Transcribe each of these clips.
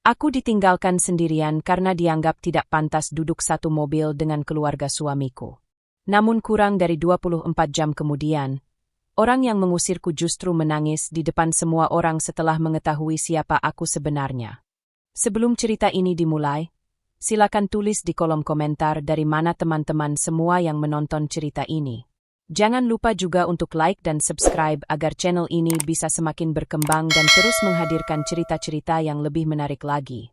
Aku ditinggalkan sendirian karena dianggap tidak pantas duduk satu mobil dengan keluarga suamiku. Namun kurang dari 24 jam kemudian, orang yang mengusirku justru menangis di depan semua orang setelah mengetahui siapa aku sebenarnya. Sebelum cerita ini dimulai, silakan tulis di kolom komentar dari mana teman-teman semua yang menonton cerita ini. Jangan lupa juga untuk like dan subscribe agar channel ini bisa semakin berkembang dan terus menghadirkan cerita-cerita yang lebih menarik lagi.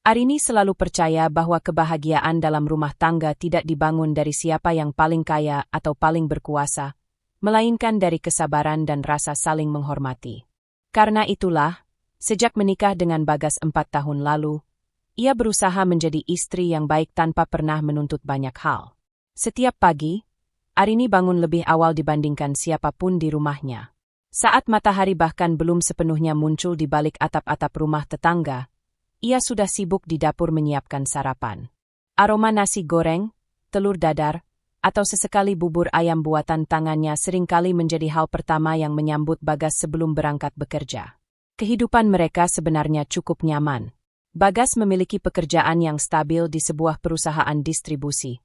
Arini selalu percaya bahwa kebahagiaan dalam rumah tangga tidak dibangun dari siapa yang paling kaya atau paling berkuasa, melainkan dari kesabaran dan rasa saling menghormati. Karena itulah, sejak menikah dengan Bagas 4 tahun lalu, ia berusaha menjadi istri yang baik tanpa pernah menuntut banyak hal. Setiap pagi, Arini bangun lebih awal dibandingkan siapapun di rumahnya. Saat matahari bahkan belum sepenuhnya muncul di balik atap-atap rumah tetangga, ia sudah sibuk di dapur menyiapkan sarapan. Aroma nasi goreng, telur dadar, atau sesekali bubur ayam buatan tangannya seringkali menjadi hal pertama yang menyambut Bagas sebelum berangkat bekerja. Kehidupan mereka sebenarnya cukup nyaman. Bagas memiliki pekerjaan yang stabil di sebuah perusahaan distribusi,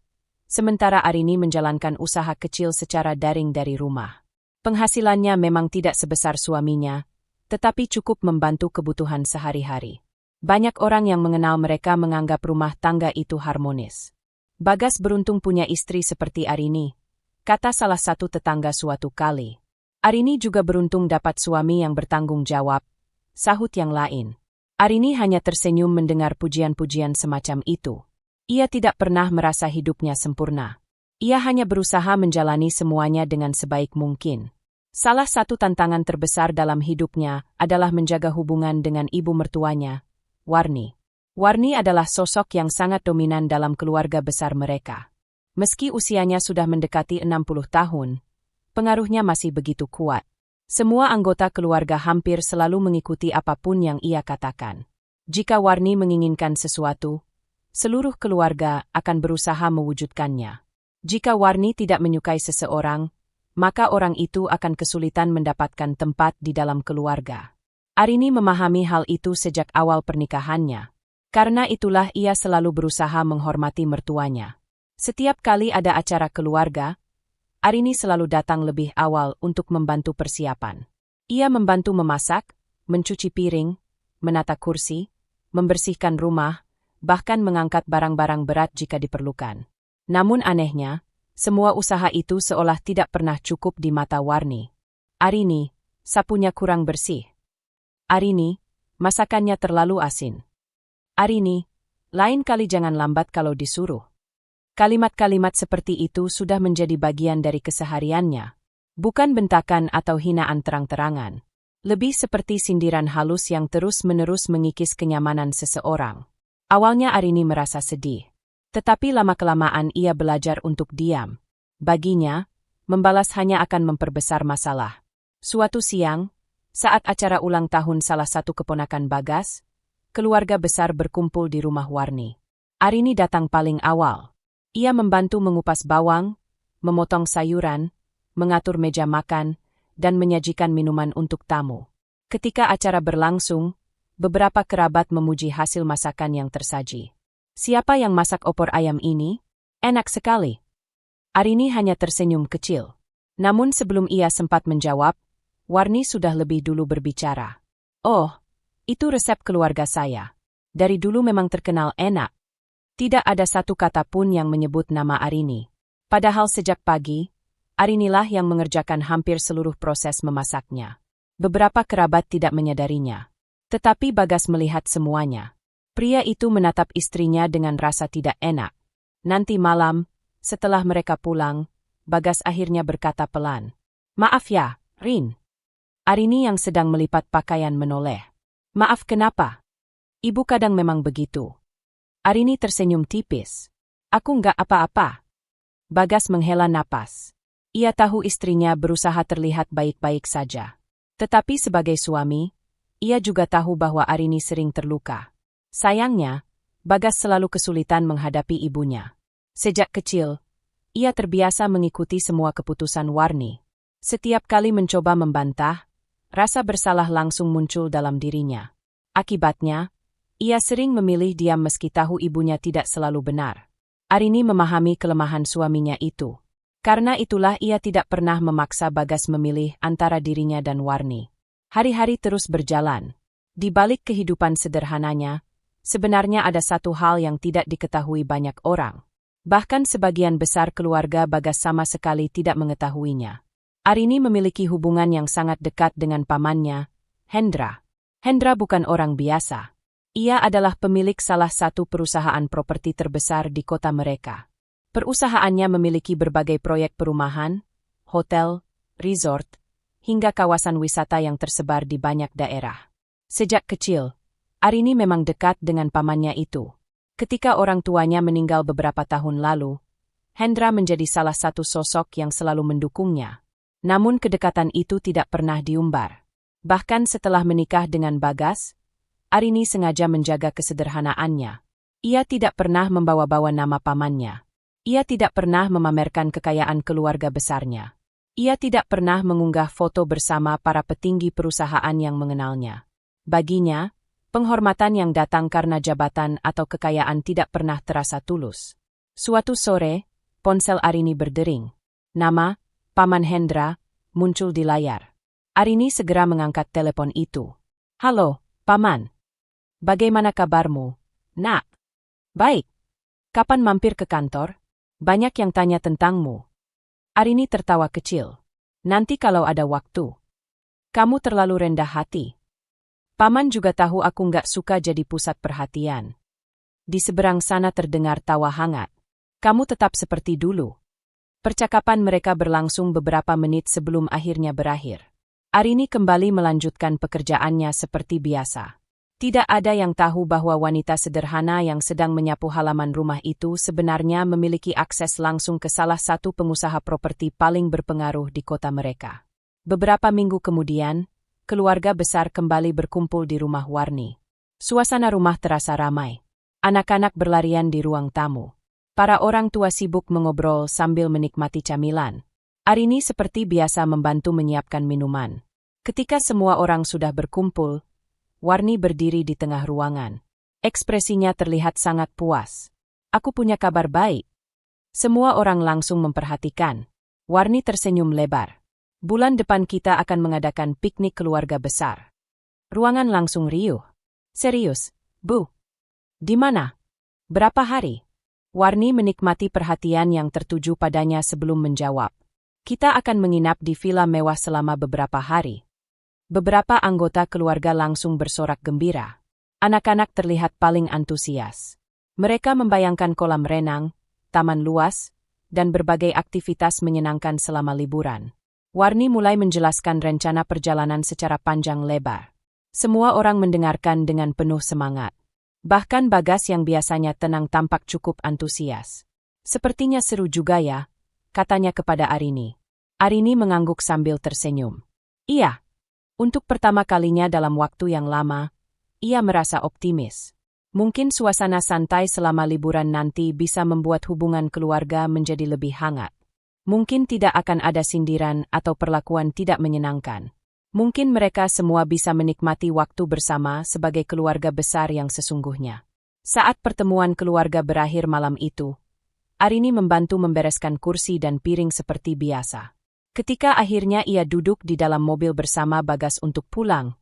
sementara Arini menjalankan usaha kecil secara daring dari rumah. Penghasilannya memang tidak sebesar suaminya, tetapi cukup membantu kebutuhan sehari-hari. Banyak orang yang mengenal mereka menganggap rumah tangga itu harmonis. Bagas beruntung punya istri seperti Arini, kata salah satu tetangga suatu kali. Arini juga beruntung dapat suami yang bertanggung jawab, sahut yang lain. Arini hanya tersenyum mendengar pujian-pujian semacam itu. Ia tidak pernah merasa hidupnya sempurna. Ia hanya berusaha menjalani semuanya dengan sebaik mungkin. Salah satu tantangan terbesar dalam hidupnya adalah menjaga hubungan dengan ibu mertuanya, Warni. Warni adalah sosok yang sangat dominan dalam keluarga besar mereka. Meski usianya sudah mendekati 60 tahun, pengaruhnya masih begitu kuat. Semua anggota keluarga hampir selalu mengikuti apapun yang ia katakan. Jika Warni menginginkan sesuatu, seluruh keluarga akan berusaha mewujudkannya. Jika Warni tidak menyukai seseorang, maka orang itu akan kesulitan mendapatkan tempat di dalam keluarga. Arini memahami hal itu sejak awal pernikahannya. Karena itulah ia selalu berusaha menghormati mertuanya. Setiap kali ada acara keluarga, Arini selalu datang lebih awal untuk membantu persiapan. Ia membantu memasak, mencuci piring, menata kursi, membersihkan rumah, bahkan mengangkat barang-barang berat jika diperlukan. Namun anehnya, semua usaha itu seolah tidak pernah cukup di mata Warni. Arini, sapunya kurang bersih. Arini, masakannya terlalu asin. Arini, lain kali jangan lambat kalau disuruh. Kalimat-kalimat seperti itu sudah menjadi bagian dari kesehariannya. Bukan bentakan atau hinaan terang-terangan. Lebih seperti sindiran halus yang terus-menerus mengikis kenyamanan seseorang. Awalnya Arini merasa sedih. Tetapi lama-kelamaan ia belajar untuk diam. Baginya, membalas hanya akan memperbesar masalah. Suatu siang, saat acara ulang tahun salah satu keponakan Bagas, keluarga besar berkumpul di rumah Warni. Arini datang paling awal. Ia membantu mengupas bawang, memotong sayuran, mengatur meja makan, dan menyajikan minuman untuk tamu. Ketika acara berlangsung, beberapa kerabat memuji hasil masakan yang tersaji. Siapa yang masak opor ayam ini? Enak sekali. Arini hanya tersenyum kecil. Namun sebelum ia sempat menjawab, Warni sudah lebih dulu berbicara. Oh, itu resep keluarga saya. Dari dulu memang terkenal enak. Tidak ada satu kata pun yang menyebut nama Arini. Padahal sejak pagi, Arinilah yang mengerjakan hampir seluruh proses memasaknya. Beberapa kerabat tidak menyadarinya. Tetapi Bagas melihat semuanya. Pria itu menatap istrinya dengan rasa tidak enak. Nanti malam, setelah mereka pulang, Bagas akhirnya berkata pelan. Maaf ya, Rin. Arini yang sedang melipat pakaian menoleh. Maaf kenapa? Ibu kadang memang begitu. Arini tersenyum tipis. Aku nggak apa-apa. Bagas menghela napas. Ia tahu istrinya berusaha terlihat baik-baik saja. Tetapi sebagai suami, ia juga tahu bahwa Arini sering terluka. Sayangnya, Bagas selalu kesulitan menghadapi ibunya. Sejak kecil, ia terbiasa mengikuti semua keputusan Warni. Setiap kali mencoba membantah, rasa bersalah langsung muncul dalam dirinya. Akibatnya, Ia sering memilih diam meski tahu ibunya tidak selalu benar. Arini memahami kelemahan suaminya itu. Karena itulah ia tidak pernah memaksa Bagas memilih antara dirinya dan Warni. Hari-hari terus berjalan. Di balik kehidupan sederhananya, sebenarnya ada satu hal yang tidak diketahui banyak orang. Bahkan sebagian besar keluarga Bagas sama sekali tidak mengetahuinya. Arini memiliki hubungan yang sangat dekat dengan pamannya, Hendra. Hendra bukan orang biasa. Ia adalah pemilik salah satu perusahaan properti terbesar di kota mereka. Perusahaannya memiliki berbagai proyek perumahan, hotel, resort, hingga kawasan wisata yang tersebar di banyak daerah. Sejak kecil, Arini memang dekat dengan pamannya itu. Ketika orang tuanya meninggal beberapa tahun lalu, Hendra menjadi salah satu sosok yang selalu mendukungnya. Namun kedekatan itu tidak pernah diumbar. Bahkan setelah menikah dengan Bagas, Arini sengaja menjaga kesederhanaannya. Ia tidak pernah membawa-bawa nama pamannya. Ia tidak pernah memamerkan kekayaan keluarga besarnya. Ia tidak pernah mengunggah foto bersama para petinggi perusahaan yang mengenalnya. Baginya, penghormatan yang datang karena jabatan atau kekayaan tidak pernah terasa tulus. Suatu sore, ponsel Arini berdering. Nama, Paman Hendra, muncul di layar. Arini segera mengangkat telepon itu. "Halo, Paman. Bagaimana kabarmu, Nak?" "Baik. Kapan mampir ke kantor? Banyak yang tanya tentangmu." Arini tertawa kecil. "Nanti kalau ada waktu." "Kamu terlalu rendah hati. Paman juga tahu aku nggak suka jadi pusat perhatian." Di seberang sana terdengar tawa hangat. "Kamu tetap seperti dulu." Percakapan mereka berlangsung beberapa menit sebelum akhirnya berakhir. Arini kembali melanjutkan pekerjaannya seperti biasa. Tidak ada yang tahu bahwa wanita sederhana yang sedang menyapu halaman rumah itu sebenarnya memiliki akses langsung ke salah satu pengusaha properti paling berpengaruh di kota mereka. Beberapa minggu kemudian, keluarga besar kembali berkumpul di rumah Warni. Suasana rumah terasa ramai. Anak-anak berlarian di ruang tamu. Para orang tua sibuk mengobrol sambil menikmati camilan. Arini seperti biasa membantu menyiapkan minuman. Ketika semua orang sudah berkumpul, Warni berdiri di tengah ruangan. Ekspresinya terlihat sangat puas. "Aku punya kabar baik." Semua orang langsung memperhatikan. Warni tersenyum lebar. "Bulan depan kita akan mengadakan piknik keluarga besar." Ruangan langsung riuh. "Serius, Bu? Di mana? Berapa hari?" Warni menikmati perhatian yang tertuju padanya sebelum menjawab. "Kita akan menginap di villa mewah selama beberapa hari." Beberapa anggota keluarga langsung bersorak gembira. Anak-anak terlihat paling antusias. Mereka membayangkan kolam renang, taman luas, dan berbagai aktivitas menyenangkan selama liburan. Warni mulai menjelaskan rencana perjalanan secara panjang lebar. Semua orang mendengarkan dengan penuh semangat. Bahkan Bagas yang biasanya tenang tampak cukup antusias. "Sepertinya seru juga ya," katanya kepada Arini. Arini mengangguk sambil tersenyum. "Iya. Untuk pertama kalinya dalam waktu yang lama, ia merasa optimis. Mungkin suasana santai selama liburan nanti bisa membuat hubungan keluarga menjadi lebih hangat. Mungkin tidak akan ada sindiran atau perlakuan tidak menyenangkan. Mungkin mereka semua bisa menikmati waktu bersama sebagai keluarga besar yang sesungguhnya." Saat pertemuan keluarga berakhir malam itu, Arini membantu membereskan kursi dan piring seperti biasa. Ketika akhirnya ia duduk di dalam mobil bersama Bagas untuk pulang,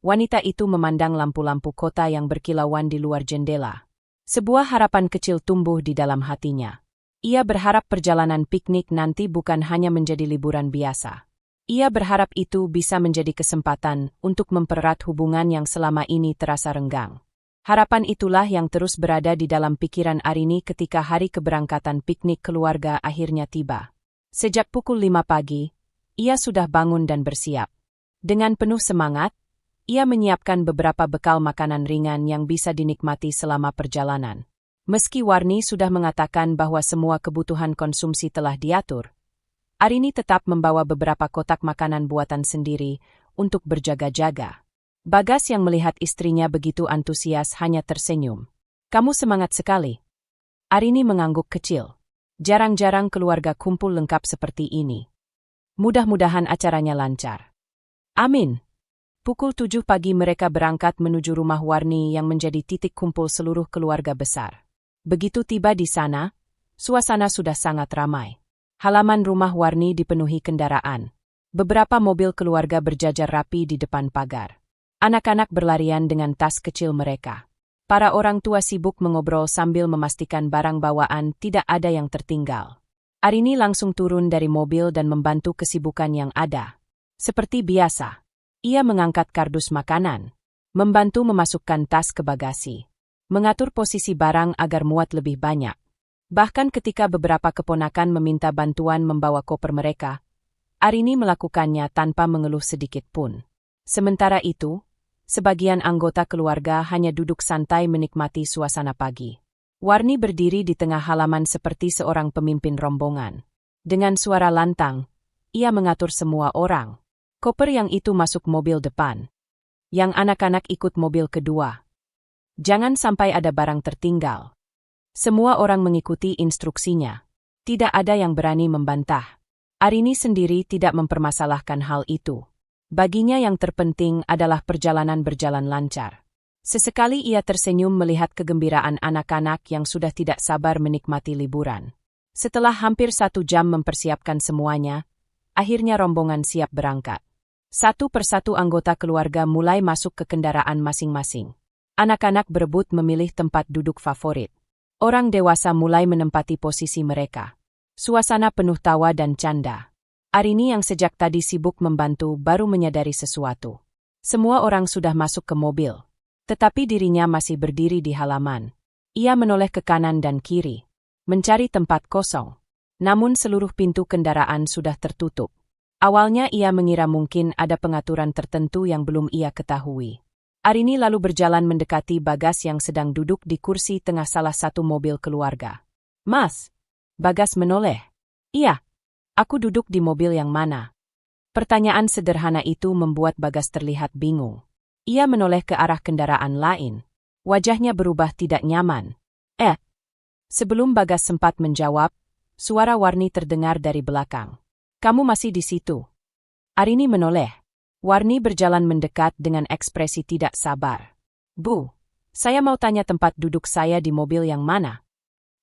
wanita itu memandang lampu-lampu kota yang berkilauan di luar jendela. Sebuah harapan kecil tumbuh di dalam hatinya. Ia berharap perjalanan piknik nanti bukan hanya menjadi liburan biasa. Ia berharap itu bisa menjadi kesempatan untuk mempererat hubungan yang selama ini terasa renggang. Harapan itulah yang terus berada di dalam pikiran Arini ketika hari keberangkatan piknik keluarga akhirnya tiba. Sejak pukul 5 pagi, ia sudah bangun dan bersiap. Dengan penuh semangat, ia menyiapkan beberapa bekal makanan ringan yang bisa dinikmati selama perjalanan. Meski Warni sudah mengatakan bahwa semua kebutuhan konsumsi telah diatur, Arini tetap membawa beberapa kotak makanan buatan sendiri untuk berjaga-jaga. Bagas yang melihat istrinya begitu antusias hanya tersenyum. "Kamu semangat sekali." Arini mengangguk kecil. Jarang-jarang keluarga kumpul lengkap seperti ini. Mudah-mudahan acaranya lancar. "Amin." Pukul 7 pagi mereka berangkat menuju rumah Warni yang menjadi titik kumpul seluruh keluarga besar. Begitu tiba di sana, suasana sudah sangat ramai. Halaman rumah Warni dipenuhi kendaraan. Beberapa mobil keluarga berjajar rapi di depan pagar. Anak-anak berlarian dengan tas kecil mereka. Para orang tua sibuk mengobrol sambil memastikan barang bawaan tidak ada yang tertinggal. Arini langsung turun dari mobil dan membantu kesibukan yang ada. Seperti biasa, ia mengangkat kardus makanan, membantu memasukkan tas ke bagasi, mengatur posisi barang agar muat lebih banyak. Bahkan ketika beberapa keponakan meminta bantuan membawa koper mereka, Arini melakukannya tanpa mengeluh sedikit pun. Sementara itu, sebagian anggota keluarga hanya duduk santai menikmati suasana pagi. Warni berdiri di tengah halaman seperti seorang pemimpin rombongan. Dengan suara lantang, ia mengatur semua orang. Koper yang itu masuk mobil depan. Yang anak-anak ikut mobil kedua. Jangan sampai ada barang tertinggal. Semua orang mengikuti instruksinya. Tidak ada yang berani membantah. Arini sendiri tidak mempermasalahkan hal itu. Baginya yang terpenting adalah perjalanan berjalan lancar. Sesekali ia tersenyum melihat kegembiraan anak-anak yang sudah tidak sabar menikmati liburan. Setelah hampir 1 jam mempersiapkan semuanya, akhirnya rombongan siap berangkat. Satu persatu anggota keluarga mulai masuk ke kendaraan masing-masing. Anak-anak berebut memilih tempat duduk favorit. Orang dewasa mulai menempati posisi mereka. Suasana penuh tawa dan canda. Arini yang sejak tadi sibuk membantu baru menyadari sesuatu. Semua orang sudah masuk ke mobil. Tetapi dirinya masih berdiri di halaman. Ia menoleh ke kanan dan kiri, mencari tempat kosong. Namun seluruh pintu kendaraan sudah tertutup. Awalnya ia mengira mungkin ada pengaturan tertentu yang belum ia ketahui. Arini lalu berjalan mendekati Bagas yang sedang duduk di kursi tengah salah satu mobil keluarga. "Mas," Bagas menoleh. "Iya, aku duduk di mobil yang mana?" Pertanyaan sederhana itu membuat Bagas terlihat bingung. Ia menoleh ke arah kendaraan lain. Wajahnya berubah tidak nyaman. Sebelum Bagas sempat menjawab, suara Warni terdengar dari belakang. "Kamu masih di situ?" Arini menoleh. Warni berjalan mendekat dengan ekspresi tidak sabar. "Bu, saya mau tanya tempat duduk saya di mobil yang mana?"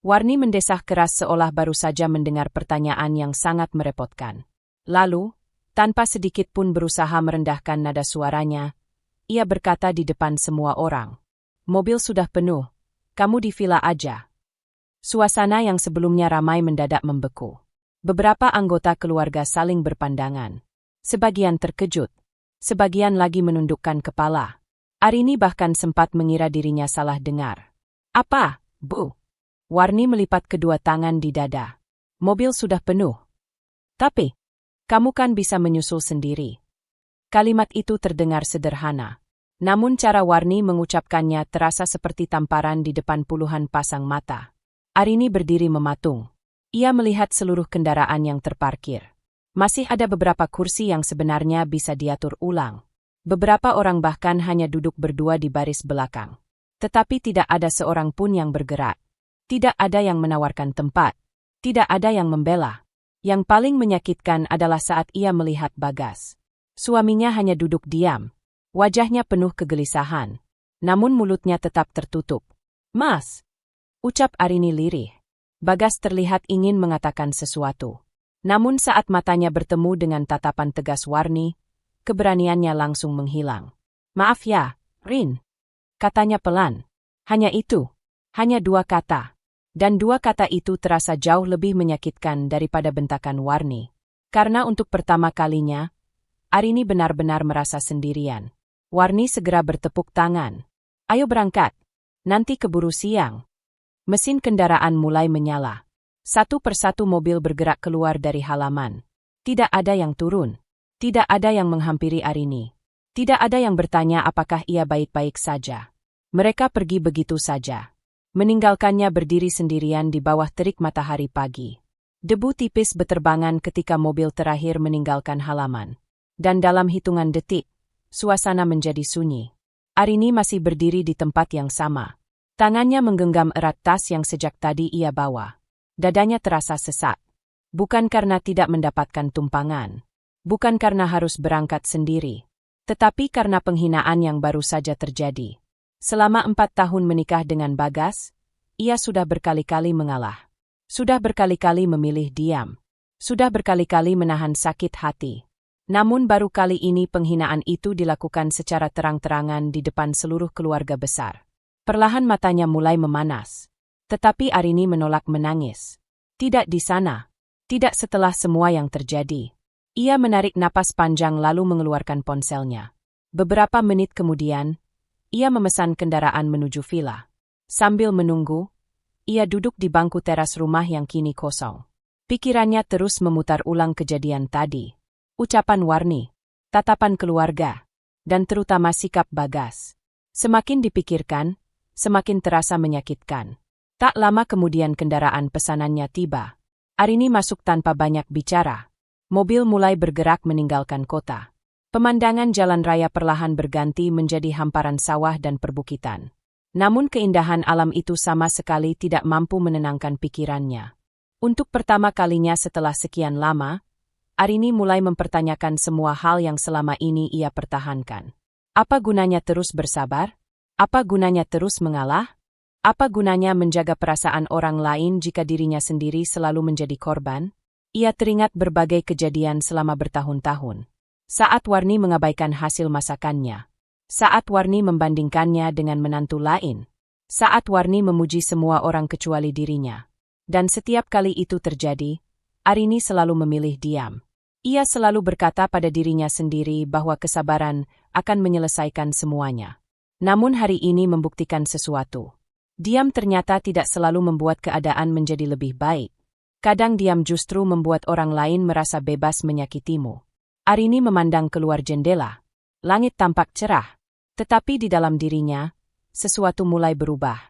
Warni mendesah keras seolah baru saja mendengar pertanyaan yang sangat merepotkan. Lalu, tanpa sedikit pun berusaha merendahkan nada suaranya, ia berkata di depan semua orang, "Mobil sudah penuh, kamu di villa aja." Suasana yang sebelumnya ramai mendadak membeku. Beberapa anggota keluarga saling berpandangan. Sebagian terkejut, sebagian lagi menundukkan kepala. Arini bahkan sempat mengira dirinya salah dengar. "Apa, Bu?" Warni melipat kedua tangan di dada. "Mobil sudah penuh. Tapi, kamu kan bisa menyusul sendiri." Kalimat itu terdengar sederhana. Namun cara Warni mengucapkannya terasa seperti tamparan di depan puluhan pasang mata. Arini berdiri mematung. Ia melihat seluruh kendaraan yang terparkir. Masih ada beberapa kursi yang sebenarnya bisa diatur ulang. Beberapa orang bahkan hanya duduk berdua di baris belakang. Tetapi tidak ada seorang pun yang bergerak. Tidak ada yang menawarkan tempat. Tidak ada yang membela. Yang paling menyakitkan adalah saat ia melihat Bagas. Suaminya hanya duduk diam. Wajahnya penuh kegelisahan. Namun mulutnya tetap tertutup. "Mas," ucap Arini lirih. Bagas terlihat ingin mengatakan sesuatu. Namun saat matanya bertemu dengan tatapan tegas Warni, keberaniannya langsung menghilang. "Maaf ya, Rin," katanya pelan. Hanya itu. Hanya 2 kata. Dan 2 kata itu terasa jauh lebih menyakitkan daripada bentakan Warni. Karena untuk pertama kalinya, Arini benar-benar merasa sendirian. Warni segera bertepuk tangan. "Ayo berangkat. Nanti keburu siang." Mesin kendaraan mulai menyala. Satu persatu mobil bergerak keluar dari halaman. Tidak ada yang turun. Tidak ada yang menghampiri Arini. Tidak ada yang bertanya apakah ia baik-baik saja. Mereka pergi begitu saja. Meninggalkannya berdiri sendirian di bawah terik matahari pagi. Debu tipis beterbangan ketika mobil terakhir meninggalkan halaman. Dan dalam hitungan detik, suasana menjadi sunyi. Arini masih berdiri di tempat yang sama. Tangannya menggenggam erat tas yang sejak tadi ia bawa. Dadanya terasa sesak. Bukan karena tidak mendapatkan tumpangan. Bukan karena harus berangkat sendiri. Tetapi karena penghinaan yang baru saja terjadi. Selama 4 tahun menikah dengan Bagas, ia sudah berkali-kali mengalah. Sudah berkali-kali memilih diam. Sudah berkali-kali menahan sakit hati. Namun baru kali ini penghinaan itu dilakukan secara terang-terangan di depan seluruh keluarga besar. Perlahan matanya mulai memanas. Tetapi Arini menolak menangis. Tidak di sana. Tidak setelah semua yang terjadi. Ia menarik napas panjang lalu mengeluarkan ponselnya. Beberapa menit kemudian, ia memesan kendaraan menuju villa. Sambil menunggu, ia duduk di bangku teras rumah yang kini kosong. Pikirannya terus memutar ulang kejadian tadi. Ucapan Warni, tatapan keluarga, dan terutama sikap Bagas. Semakin dipikirkan, semakin terasa menyakitkan. Tak lama kemudian kendaraan pesanannya tiba. Arini masuk tanpa banyak bicara. Mobil mulai bergerak meninggalkan kota. Pemandangan jalan raya perlahan berganti menjadi hamparan sawah dan perbukitan. Namun keindahan alam itu sama sekali tidak mampu menenangkan pikirannya. Untuk pertama kalinya setelah sekian lama, Arini mulai mempertanyakan semua hal yang selama ini ia pertahankan. Apa gunanya terus bersabar? Apa gunanya terus mengalah? Apa gunanya menjaga perasaan orang lain jika dirinya sendiri selalu menjadi korban? Ia teringat berbagai kejadian selama bertahun-tahun. Saat Warni mengabaikan hasil masakannya. Saat Warni membandingkannya dengan menantu lain. Saat Warni memuji semua orang kecuali dirinya. Dan setiap kali itu terjadi, Arini selalu memilih diam. Ia selalu berkata pada dirinya sendiri bahwa kesabaran akan menyelesaikan semuanya. Namun hari ini membuktikan sesuatu. Diam ternyata tidak selalu membuat keadaan menjadi lebih baik. Kadang diam justru membuat orang lain merasa bebas menyakitimu. Arini memandang keluar jendela. Langit tampak cerah. Tetapi di dalam dirinya, sesuatu mulai berubah.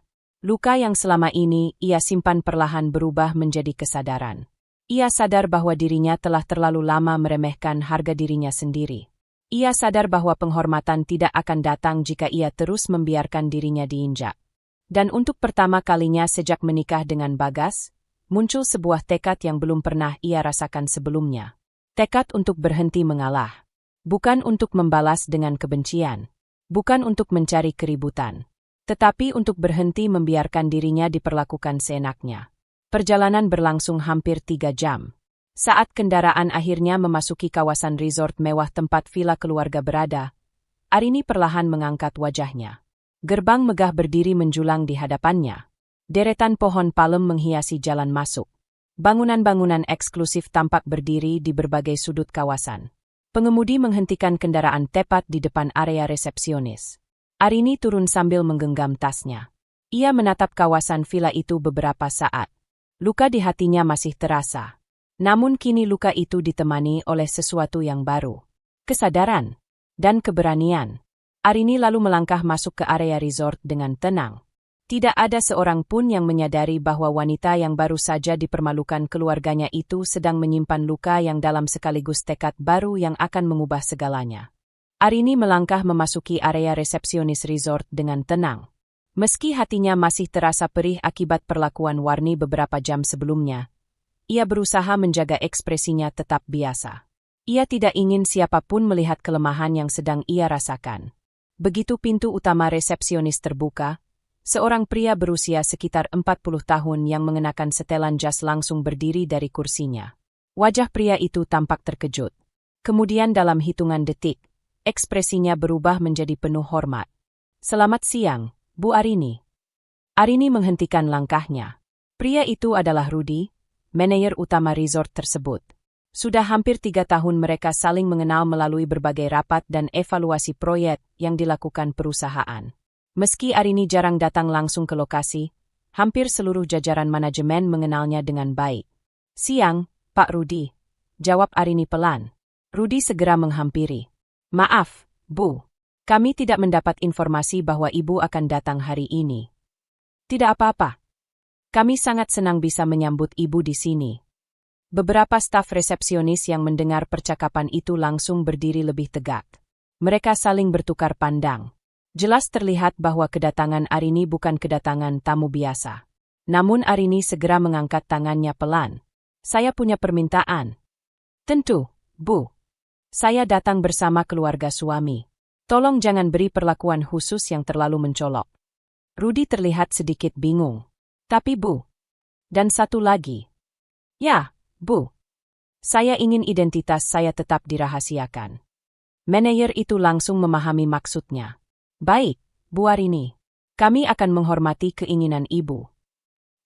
Luka yang selama ini ia simpan perlahan berubah menjadi kesadaran. Ia sadar bahwa dirinya telah terlalu lama meremehkan harga dirinya sendiri. Ia sadar bahwa penghormatan tidak akan datang jika ia terus membiarkan dirinya diinjak. Dan untuk pertama kalinya sejak menikah dengan Bagas, muncul sebuah tekad yang belum pernah ia rasakan sebelumnya. Tekad untuk berhenti mengalah. Bukan untuk membalas dengan kebencian. Bukan untuk mencari keributan. Tetapi untuk berhenti membiarkan dirinya diperlakukan seenaknya. Perjalanan berlangsung hampir 3 jam. Saat kendaraan akhirnya memasuki kawasan resort mewah tempat villa keluarga berada, Arini perlahan mengangkat wajahnya. Gerbang megah berdiri menjulang di hadapannya. Deretan pohon palem menghiasi jalan masuk. Bangunan-bangunan eksklusif tampak berdiri di berbagai sudut kawasan. Pengemudi menghentikan kendaraan tepat di depan area resepsionis. Arini turun sambil menggenggam tasnya. Ia menatap kawasan villa itu beberapa saat. Luka di hatinya masih terasa. Namun kini luka itu ditemani oleh sesuatu yang baru. Kesadaran dan keberanian. Arini lalu melangkah masuk ke area resort dengan tenang. Tidak ada seorang pun yang menyadari bahwa wanita yang baru saja dipermalukan keluarganya itu sedang menyimpan luka yang dalam sekaligus tekad baru yang akan mengubah segalanya. Arini melangkah memasuki area resepsionis resort dengan tenang. Meski hatinya masih terasa perih akibat perlakuan Warni beberapa jam sebelumnya, ia berusaha menjaga ekspresinya tetap biasa. Ia tidak ingin siapapun melihat kelemahan yang sedang ia rasakan. Begitu pintu utama resepsionis terbuka, seorang pria berusia sekitar 40 tahun yang mengenakan setelan jas langsung berdiri dari kursinya. Wajah pria itu tampak terkejut. Kemudian dalam hitungan detik, ekspresinya berubah menjadi penuh hormat. "Selamat siang, Bu Arini." Arini menghentikan langkahnya. Pria itu adalah Rudy, manajer utama resort tersebut. Sudah hampir 3 tahun mereka saling mengenal melalui berbagai rapat dan evaluasi proyek yang dilakukan perusahaan. Meski Arini jarang datang langsung ke lokasi, hampir seluruh jajaran manajemen mengenalnya dengan baik. "Siang, Pak Rudy," jawab Arini pelan. Rudy segera menghampiri. "Maaf, Bu. Kami tidak mendapat informasi bahwa Ibu akan datang hari ini." "Tidak apa-apa. Kami sangat senang bisa menyambut Ibu di sini." Beberapa staf resepsionis yang mendengar percakapan itu langsung berdiri lebih tegak. Mereka saling bertukar pandang. Jelas terlihat bahwa kedatangan Arini bukan kedatangan tamu biasa. Namun Arini segera mengangkat tangannya pelan. "Saya punya permintaan." "Tentu, Bu. Saya datang bersama keluarga suami." Tolong jangan beri perlakuan khusus yang terlalu mencolok. Rudy terlihat sedikit bingung. Tapi Bu. Dan satu lagi. Ya, Bu. Saya ingin identitas saya tetap dirahasiakan. Manajer itu langsung memahami maksudnya. Baik, Bu Arini. Kami akan menghormati keinginan Ibu.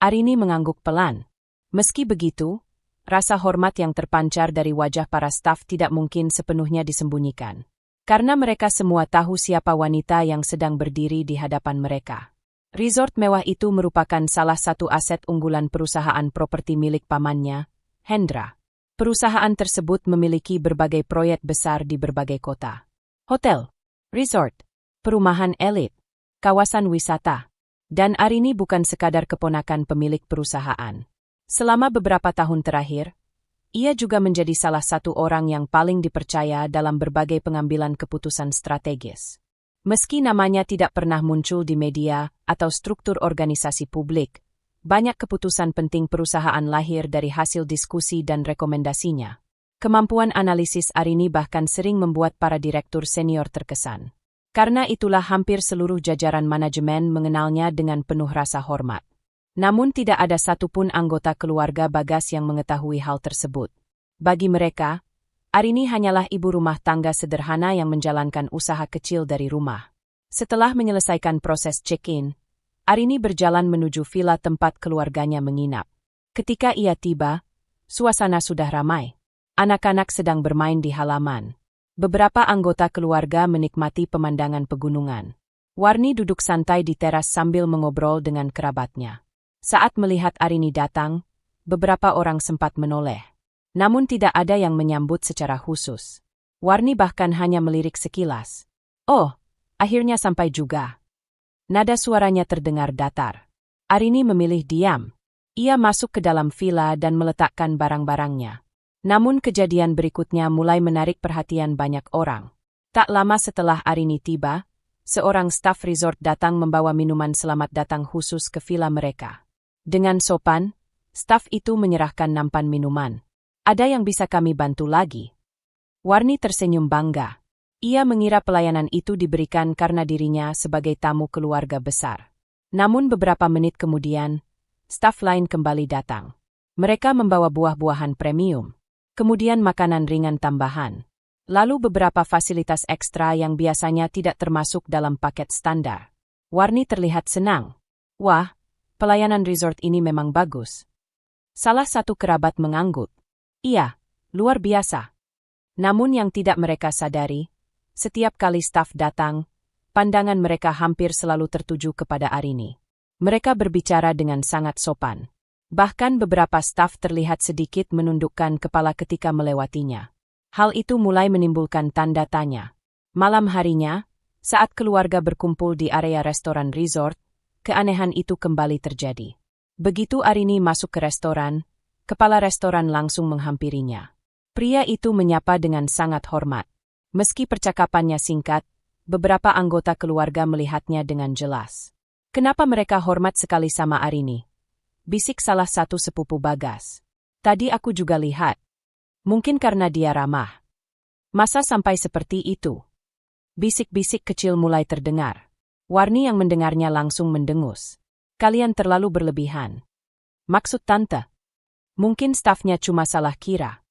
Arini mengangguk pelan. Meski begitu, rasa hormat yang terpancar dari wajah para staf tidak mungkin sepenuhnya disembunyikan. Karena mereka semua tahu siapa wanita yang sedang berdiri di hadapan mereka. Resort mewah itu merupakan salah satu aset unggulan perusahaan properti milik pamannya, Hendra. Perusahaan tersebut memiliki berbagai proyek besar di berbagai kota. Hotel, resort, perumahan elit, kawasan wisata. Dan Arini bukan sekadar keponakan pemilik perusahaan. Selama beberapa tahun terakhir, ia juga menjadi salah satu orang yang paling dipercaya dalam berbagai pengambilan keputusan strategis. Meski namanya tidak pernah muncul di media atau struktur organisasi publik, banyak keputusan penting perusahaan lahir dari hasil diskusi dan rekomendasinya. Kemampuan analisis Arini bahkan sering membuat para direktur senior terkesan. Karena itulah hampir seluruh jajaran manajemen mengenalnya dengan penuh rasa hormat. Namun tidak ada satupun anggota keluarga Bagas yang mengetahui hal tersebut. Bagi mereka, Arini hanyalah ibu rumah tangga sederhana yang menjalankan usaha kecil dari rumah. Setelah menyelesaikan proses check-in, Arini berjalan menuju villa tempat keluarganya menginap. Ketika ia tiba, suasana sudah ramai. Anak-anak sedang bermain di halaman. Beberapa anggota keluarga menikmati pemandangan pegunungan. Warni duduk santai di teras sambil mengobrol dengan kerabatnya. Saat melihat Arini datang, beberapa orang sempat menoleh. Namun tidak ada yang menyambut secara khusus. Warni bahkan hanya melirik sekilas. Oh, akhirnya sampai juga. Nada suaranya terdengar datar. Arini memilih diam. Ia masuk ke dalam villa dan meletakkan barang-barangnya. Namun kejadian berikutnya mulai menarik perhatian banyak orang. Tak lama setelah Arini tiba, seorang staf resort datang membawa minuman selamat datang khusus ke villa mereka. Dengan sopan, staf itu menyerahkan nampan minuman. Ada yang bisa kami bantu lagi? Warni tersenyum bangga. Ia mengira pelayanan itu diberikan karena dirinya sebagai tamu keluarga besar. Namun beberapa menit kemudian, staf lain kembali datang. Mereka membawa buah-buahan premium. Kemudian makanan ringan tambahan. Lalu beberapa fasilitas ekstra yang biasanya tidak termasuk dalam paket standar. Warni terlihat senang. Wah, pelayanan resort ini memang bagus. Salah satu kerabat mengangguk. Iya, luar biasa. Namun yang tidak mereka sadari, setiap kali staf datang, pandangan mereka hampir selalu tertuju kepada Arini. Mereka berbicara dengan sangat sopan. Bahkan beberapa staf terlihat sedikit menundukkan kepala ketika melewatinya. Hal itu mulai menimbulkan tanda tanya. Malam harinya, saat keluarga berkumpul di area restoran resort, keanehan itu kembali terjadi. Begitu Arini masuk ke restoran, kepala restoran langsung menghampirinya. Pria itu menyapa dengan sangat hormat. Meski percakapannya singkat, beberapa anggota keluarga melihatnya dengan jelas. Kenapa mereka hormat sekali sama Arini? Bisik salah satu sepupu Bagas. Tadi aku juga lihat. Mungkin karena dia ramah. Masa sampai seperti itu? Bisik-bisik kecil mulai terdengar. Warni yang mendengarnya langsung mendengus. Kalian terlalu berlebihan. Maksud tante? Mungkin stafnya cuma salah kira.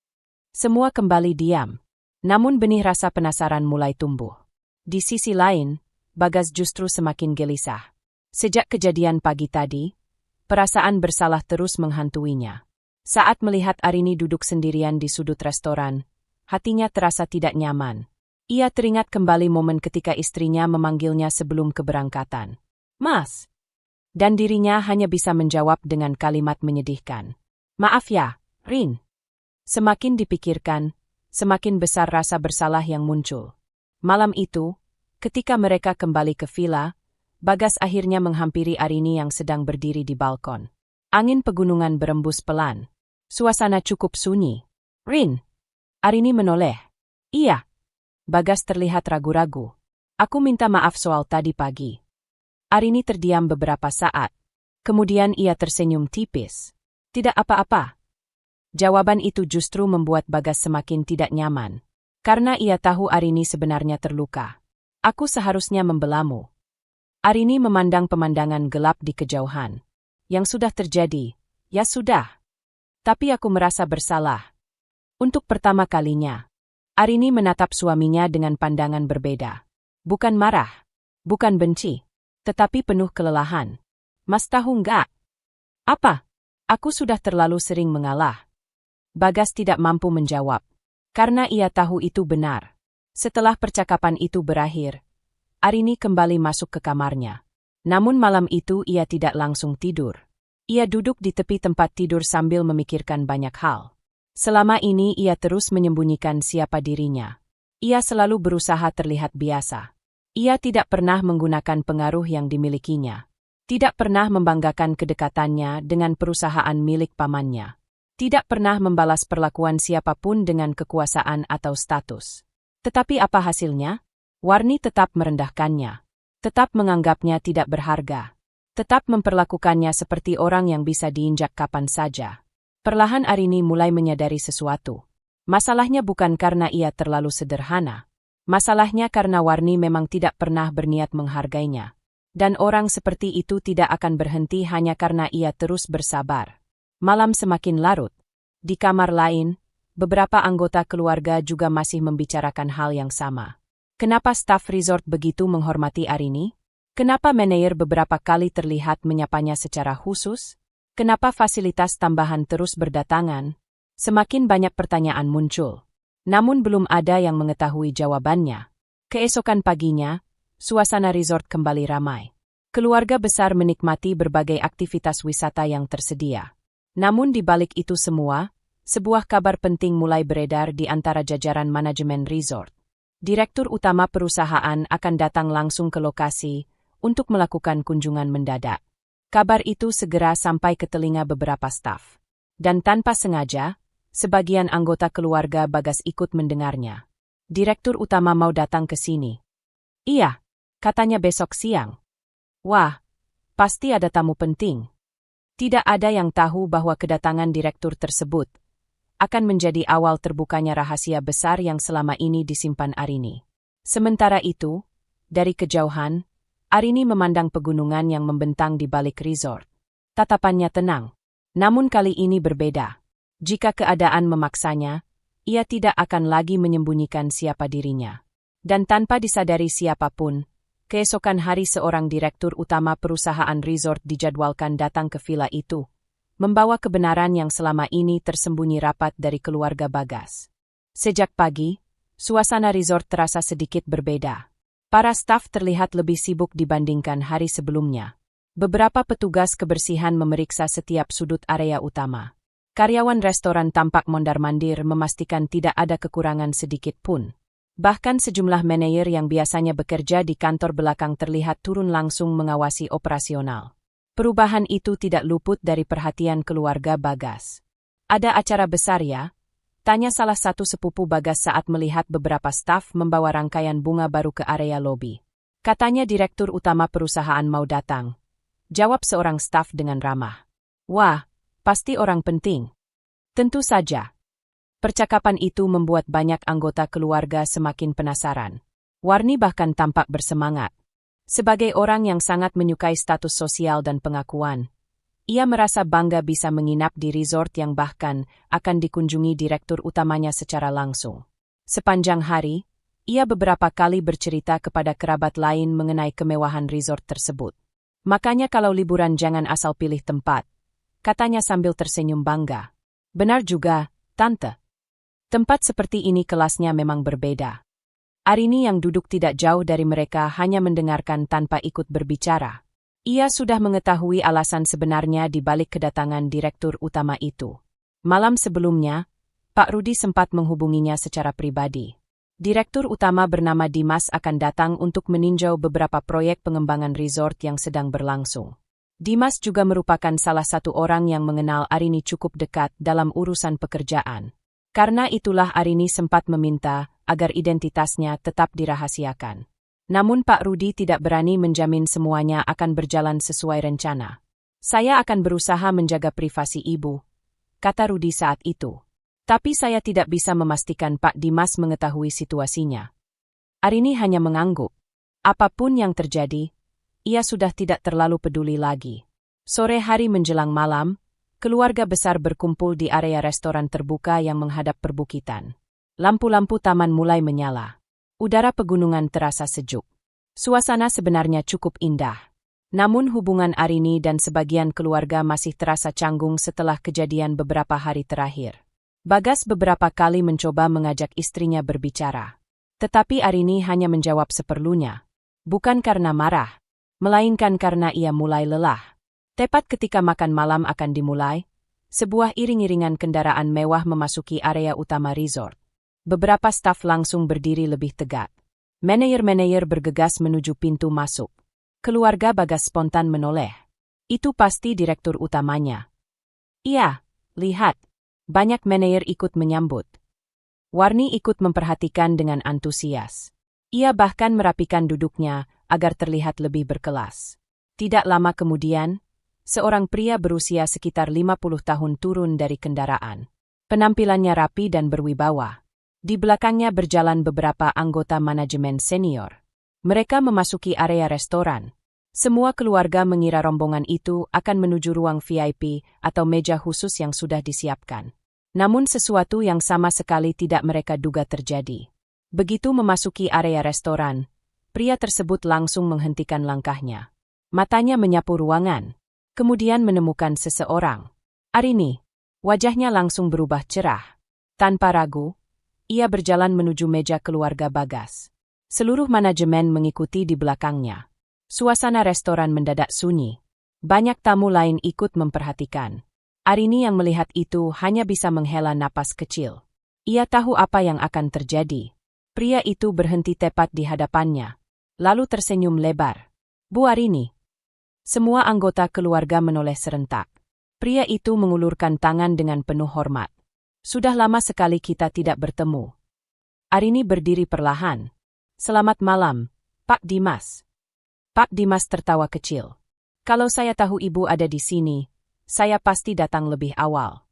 Semua kembali diam. Namun benih rasa penasaran mulai tumbuh. Di sisi lain, Bagas justru semakin gelisah. Sejak kejadian pagi tadi, perasaan bersalah terus menghantuinya. Saat melihat Arini duduk sendirian di sudut restoran, hatinya terasa tidak nyaman. Ia teringat kembali momen ketika istrinya memanggilnya sebelum keberangkatan. Mas! Dan dirinya hanya bisa menjawab dengan kalimat menyedihkan. Maaf ya, Rin. Semakin dipikirkan, semakin besar rasa bersalah yang muncul. Malam itu, ketika mereka kembali ke villa, Bagas akhirnya menghampiri Arini yang sedang berdiri di balkon. Angin pegunungan berembus pelan. Suasana cukup sunyi. Rin. Arini menoleh. Iya. Bagas terlihat ragu-ragu. Aku minta maaf soal tadi pagi. Arini terdiam beberapa saat. Kemudian ia tersenyum tipis. Tidak apa-apa. Jawaban itu justru membuat Bagas semakin tidak nyaman. Karena ia tahu Arini sebenarnya terluka. Aku seharusnya membelamu. Arini memandang pemandangan gelap di kejauhan. Yang sudah terjadi, ya sudah. Tapi aku merasa bersalah. Untuk pertama kalinya, Arini menatap suaminya dengan pandangan berbeda. Bukan marah, bukan benci, tetapi penuh kelelahan. Mas tahu nggak? Apa? Aku sudah terlalu sering mengalah. Bagas tidak mampu menjawab. Karena ia tahu itu benar. Setelah percakapan itu berakhir, Arini kembali masuk ke kamarnya. Namun malam itu ia tidak langsung tidur. Ia duduk di tepi tempat tidur sambil memikirkan banyak hal. Selama ini ia terus menyembunyikan siapa dirinya. Ia selalu berusaha terlihat biasa. Ia tidak pernah menggunakan pengaruh yang dimilikinya. Tidak pernah membanggakan kedekatannya dengan perusahaan milik pamannya. Tidak pernah membalas perlakuan siapapun dengan kekuasaan atau status. Tetapi apa hasilnya? Warni tetap merendahkannya. Tetap menganggapnya tidak berharga. Tetap memperlakukannya seperti orang yang bisa diinjak kapan saja. Perlahan Arini mulai menyadari sesuatu. Masalahnya bukan karena ia terlalu sederhana. Masalahnya karena Warni memang tidak pernah berniat menghargainya. Dan orang seperti itu tidak akan berhenti hanya karena ia terus bersabar. Malam semakin larut. Di kamar lain, beberapa anggota keluarga juga masih membicarakan hal yang sama. Kenapa staf resort begitu menghormati Arini? Kenapa manajer beberapa kali terlihat menyapanya secara khusus? Kenapa fasilitas tambahan terus berdatangan? Semakin banyak pertanyaan muncul. Namun belum ada yang mengetahui jawabannya. Keesokan paginya, suasana resort kembali ramai. Keluarga besar menikmati berbagai aktivitas wisata yang tersedia. Namun di balik itu semua, sebuah kabar penting mulai beredar di antara jajaran manajemen resort. Direktur utama perusahaan akan datang langsung ke lokasi untuk melakukan kunjungan mendadak. Kabar itu segera sampai ke telinga beberapa staf. Dan tanpa sengaja, sebagian anggota keluarga Bagas ikut mendengarnya. Direktur utama mau datang ke sini. Iya, katanya besok siang. Wah, pasti ada tamu penting. Tidak ada yang tahu bahwa kedatangan direktur tersebut akan menjadi awal terbukanya rahasia besar yang selama ini disimpan Arini. Sementara itu, dari kejauhan, Arini memandang pegunungan yang membentang di balik resort. Tatapannya tenang. Namun kali ini berbeda. Jika keadaan memaksanya, ia tidak akan lagi menyembunyikan siapa dirinya. Dan tanpa disadari siapapun, keesokan hari seorang direktur utama perusahaan resort dijadwalkan datang ke villa itu, membawa kebenaran yang selama ini tersembunyi rapat dari keluarga Bagas. Sejak pagi, suasana resort terasa sedikit berbeda. Para staf terlihat lebih sibuk dibandingkan hari sebelumnya. Beberapa petugas kebersihan memeriksa setiap sudut area utama. Karyawan restoran tampak mondar-mandir memastikan tidak ada kekurangan sedikit pun. Bahkan sejumlah manajer yang biasanya bekerja di kantor belakang terlihat turun langsung mengawasi operasional. Perubahan itu tidak luput dari perhatian keluarga Bagas. Ada acara besar ya? Tanya salah satu sepupu Bagas saat melihat beberapa staf membawa rangkaian bunga baru ke area lobi. Katanya direktur utama perusahaan mau datang. Jawab seorang staf dengan ramah. Wah, pasti orang penting. Tentu saja. Percakapan itu membuat banyak anggota keluarga semakin penasaran. Warni bahkan tampak bersemangat. Sebagai orang yang sangat menyukai status sosial dan pengakuan, ia merasa bangga bisa menginap di resort yang bahkan akan dikunjungi direktur utamanya secara langsung. Sepanjang hari, ia beberapa kali bercerita kepada kerabat lain mengenai kemewahan resort tersebut. Makanya kalau liburan jangan asal pilih tempat, katanya sambil tersenyum bangga. Benar juga, Tante. Tempat seperti ini kelasnya memang berbeda. Arini yang duduk tidak jauh dari mereka hanya mendengarkan tanpa ikut berbicara. Ia sudah mengetahui alasan sebenarnya di balik kedatangan direktur utama itu. Malam sebelumnya, Pak Rudi sempat menghubunginya secara pribadi. Direktur utama bernama Dimas akan datang untuk meninjau beberapa proyek pengembangan resort yang sedang berlangsung. Dimas juga merupakan salah satu orang yang mengenal Arini cukup dekat dalam urusan pekerjaan. Karena itulah Arini sempat meminta agar identitasnya tetap dirahasiakan. Namun Pak Rudi tidak berani menjamin semuanya akan berjalan sesuai rencana. Saya akan berusaha menjaga privasi ibu, kata Rudi saat itu. Tapi saya tidak bisa memastikan Pak Dimas mengetahui situasinya. Arini hanya mengangguk. Apapun yang terjadi, ia sudah tidak terlalu peduli lagi. Sore hari menjelang malam, keluarga besar berkumpul di area restoran terbuka yang menghadap perbukitan. Lampu-lampu taman mulai menyala. Udara pegunungan terasa sejuk. Suasana sebenarnya cukup indah. Namun hubungan Arini dan sebagian keluarga masih terasa canggung setelah kejadian beberapa hari terakhir. Bagas beberapa kali mencoba mengajak istrinya berbicara. Tetapi Arini hanya menjawab seperlunya. Bukan karena marah, melainkan karena ia mulai lelah. Tepat ketika makan malam akan dimulai, sebuah iring-iringan kendaraan mewah memasuki area utama resort. Beberapa staf langsung berdiri lebih tegak. Manajer-manajer bergegas menuju pintu masuk. Keluarga Bagas spontan menoleh. Itu pasti direktur utamanya. Iya, lihat. Banyak manajer ikut menyambut. Warni ikut memperhatikan dengan antusias. Ia bahkan merapikan duduknya agar terlihat lebih berkelas. Tidak lama kemudian, seorang pria berusia sekitar 50 tahun turun dari kendaraan. Penampilannya rapi dan berwibawa. Di belakangnya berjalan beberapa anggota manajemen senior. Mereka memasuki area restoran. Semua keluarga mengira rombongan itu akan menuju ruang VIP atau meja khusus yang sudah disiapkan. Namun sesuatu yang sama sekali tidak mereka duga terjadi. Begitu memasuki area restoran, pria tersebut langsung menghentikan langkahnya. Matanya menyapu ruangan. Kemudian menemukan seseorang. Arini. Wajahnya langsung berubah cerah. Tanpa ragu, ia berjalan menuju meja keluarga Bagas. Seluruh manajemen mengikuti di belakangnya. Suasana restoran mendadak sunyi. Banyak tamu lain ikut memperhatikan. Arini yang melihat itu hanya bisa menghela napas kecil. Ia tahu apa yang akan terjadi. Pria itu berhenti tepat di hadapannya. Lalu tersenyum lebar. Bu Arini. Semua anggota keluarga menoleh serentak. Pria itu mengulurkan tangan dengan penuh hormat. Sudah lama sekali kita tidak bertemu. Arini berdiri perlahan. Selamat malam, Pak Dimas. Pak Dimas tertawa kecil. Kalau saya tahu Ibu ada di sini, saya pasti datang lebih awal.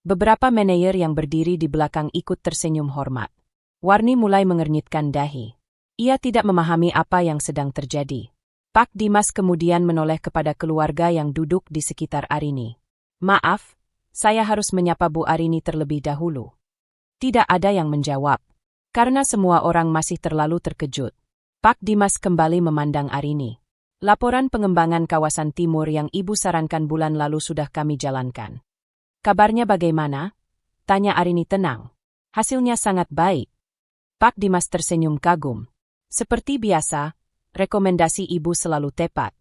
Beberapa manajer yang berdiri di belakang ikut tersenyum hormat. Warni mulai mengernyitkan dahi. Ia tidak memahami apa yang sedang terjadi. Pak Dimas kemudian menoleh kepada keluarga yang duduk di sekitar Arini. Maaf, saya harus menyapa Bu Arini terlebih dahulu. Tidak ada yang menjawab. Karena semua orang masih terlalu terkejut. Pak Dimas kembali memandang Arini. Laporan pengembangan kawasan timur yang Ibu sarankan bulan lalu sudah kami jalankan. Kabarnya bagaimana? Tanya Arini tenang. Hasilnya sangat baik. Pak Dimas tersenyum kagum. Seperti biasa, rekomendasi Ibu selalu tepat.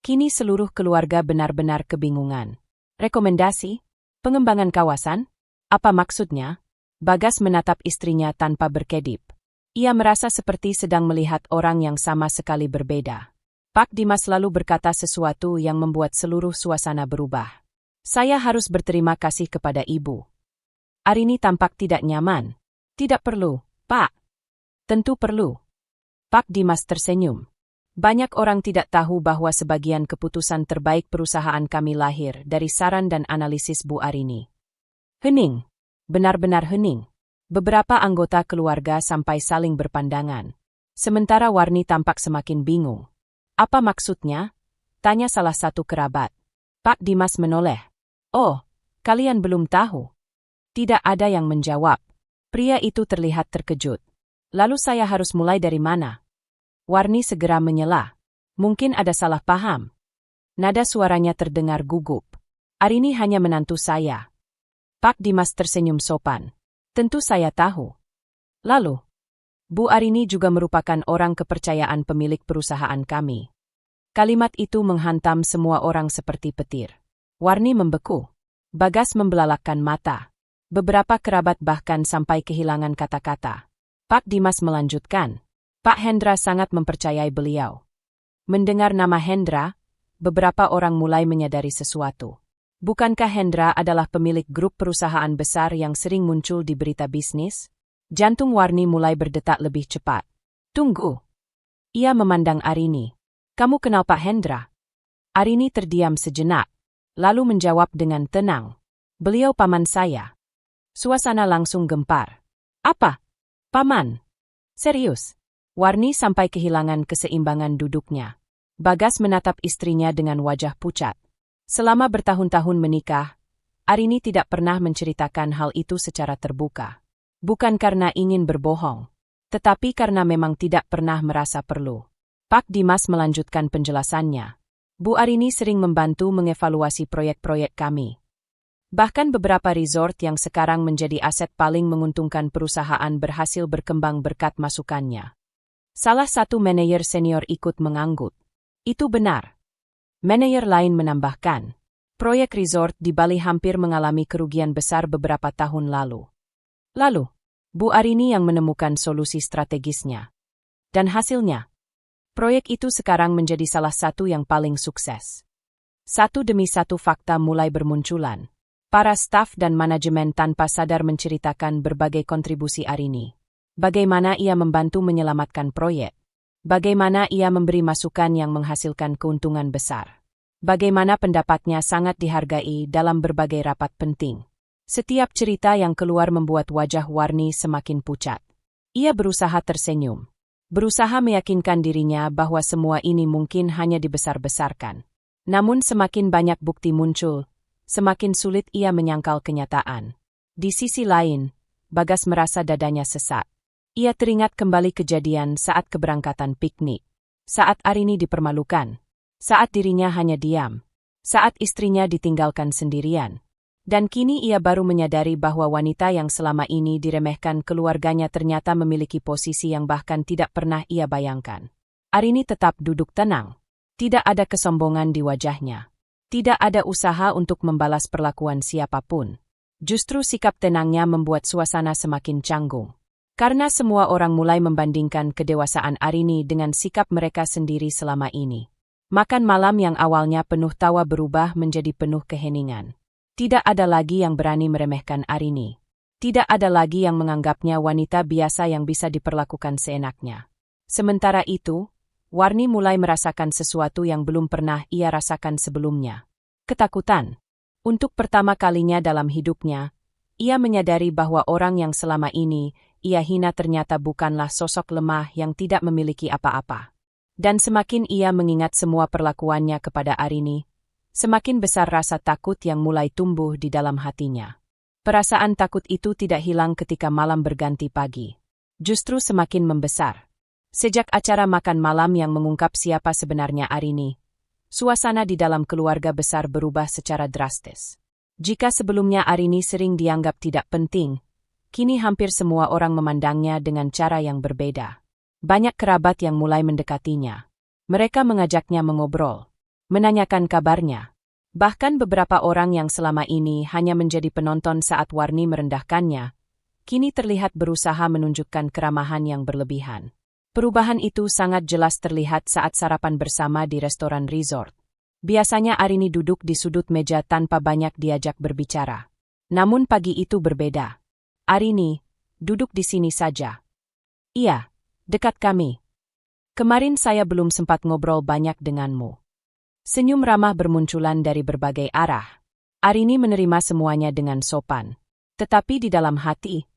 Kini seluruh keluarga benar-benar kebingungan. Rekomendasi? Pengembangan kawasan? Apa maksudnya? Bagas menatap istrinya tanpa berkedip. Ia merasa seperti sedang melihat orang yang sama sekali berbeda. Pak Dimas lalu berkata sesuatu yang membuat seluruh suasana berubah. Saya harus berterima kasih kepada Ibu. Arini tampak tidak nyaman. Tidak perlu, Pak. Tentu perlu. Pak Dimas tersenyum. Banyak orang tidak tahu bahwa sebagian keputusan terbaik perusahaan kami lahir dari saran dan analisis Bu Arini. Hening. Benar-benar hening. Beberapa anggota keluarga sampai saling berpandangan. Sementara Warni tampak semakin bingung. Apa maksudnya? Tanya salah satu kerabat. Pak Dimas menoleh. Oh, kalian belum tahu. Tidak ada yang menjawab. Pria itu terlihat terkejut. Lalu saya harus mulai dari mana? Warni segera menyela. Mungkin ada salah paham. Nada suaranya terdengar gugup. Arini hanya menantu saya. Pak Dimas tersenyum sopan. Tentu saya tahu. Lalu, Bu Arini juga merupakan orang kepercayaan pemilik perusahaan kami. Kalimat itu menghantam semua orang seperti petir. Warni membeku. Bagas membelalakkan mata. Beberapa kerabat bahkan sampai kehilangan kata-kata. Pak Dimas melanjutkan. Pak Hendra sangat mempercayai beliau. Mendengar nama Hendra, beberapa orang mulai menyadari sesuatu. Bukankah Hendra adalah pemilik grup perusahaan besar yang sering muncul di berita bisnis? Jantung Warni mulai berdetak lebih cepat. Tunggu. Ia memandang Arini. Kamu kenal Pak Hendra? Arini terdiam sejenak, lalu menjawab dengan tenang. Beliau paman saya. Suasana langsung gempar. Apa? Paman? Serius? Warni sampai kehilangan keseimbangan duduknya. Bagas menatap istrinya dengan wajah pucat. Selama bertahun-tahun menikah, Arini tidak pernah menceritakan hal itu secara terbuka. Bukan karena ingin berbohong, tetapi karena memang tidak pernah merasa perlu. Pak Dimas melanjutkan penjelasannya. Bu Arini sering membantu mengevaluasi proyek-proyek kami. Bahkan beberapa resort yang sekarang menjadi aset paling menguntungkan perusahaan berhasil berkembang berkat masukannya. Salah satu manajer senior ikut mengangguk. Itu benar. Manajer lain menambahkan, proyek resort di Bali hampir mengalami kerugian besar beberapa tahun lalu. Lalu, Bu Arini yang menemukan solusi strategisnya. Dan hasilnya, proyek itu sekarang menjadi salah satu yang paling sukses. Satu demi satu fakta mulai bermunculan. Para staf dan manajemen tanpa sadar menceritakan berbagai kontribusi Arini. Bagaimana ia membantu menyelamatkan proyek. Bagaimana ia memberi masukan yang menghasilkan keuntungan besar. Bagaimana pendapatnya sangat dihargai dalam berbagai rapat penting. Setiap cerita yang keluar membuat wajah Warni semakin pucat. Ia berusaha tersenyum. Berusaha meyakinkan dirinya bahwa semua ini mungkin hanya dibesar-besarkan. Namun semakin banyak bukti muncul, semakin sulit ia menyangkal kenyataan. Di sisi lain, Bagas merasa dadanya sesak. Ia teringat kembali kejadian saat keberangkatan piknik. Saat Arini dipermalukan. Saat dirinya hanya diam. Saat istrinya ditinggalkan sendirian. Dan kini ia baru menyadari bahwa wanita yang selama ini diremehkan keluarganya ternyata memiliki posisi yang bahkan tidak pernah ia bayangkan. Arini tetap duduk tenang. Tidak ada kesombongan di wajahnya. Tidak ada usaha untuk membalas perlakuan siapapun. Justru sikap tenangnya membuat suasana semakin canggung. Karena semua orang mulai membandingkan kedewasaan Arini dengan sikap mereka sendiri selama ini. Makan malam yang awalnya penuh tawa berubah menjadi penuh keheningan. Tidak ada lagi yang berani meremehkan Arini. Tidak ada lagi yang menganggapnya wanita biasa yang bisa diperlakukan seenaknya. Sementara itu, Warni mulai merasakan sesuatu yang belum pernah ia rasakan sebelumnya. Ketakutan. Untuk pertama kalinya dalam hidupnya, ia menyadari bahwa orang yang selama ini ia hina ternyata bukanlah sosok lemah yang tidak memiliki apa-apa. Dan semakin ia mengingat semua perlakuannya kepada Arini, semakin besar rasa takut yang mulai tumbuh di dalam hatinya. Perasaan takut itu tidak hilang ketika malam berganti pagi. Justru semakin membesar. Sejak acara makan malam yang mengungkap siapa sebenarnya Arini, suasana di dalam keluarga besar berubah secara drastis. Jika sebelumnya Arini sering dianggap tidak penting, kini hampir semua orang memandangnya dengan cara yang berbeda. Banyak kerabat yang mulai mendekatinya. Mereka mengajaknya mengobrol, menanyakan kabarnya. Bahkan beberapa orang yang selama ini hanya menjadi penonton saat Warni merendahkannya, kini terlihat berusaha menunjukkan keramahan yang berlebihan. Perubahan itu sangat jelas terlihat saat sarapan bersama di restoran resort. Biasanya Arini duduk di sudut meja tanpa banyak diajak berbicara. Namun pagi itu berbeda. Arini, duduk di sini saja. Iya, dekat kami. Kemarin saya belum sempat ngobrol banyak denganmu. Senyum ramah bermunculan dari berbagai arah. Arini menerima semuanya dengan sopan. Tetapi di dalam hati,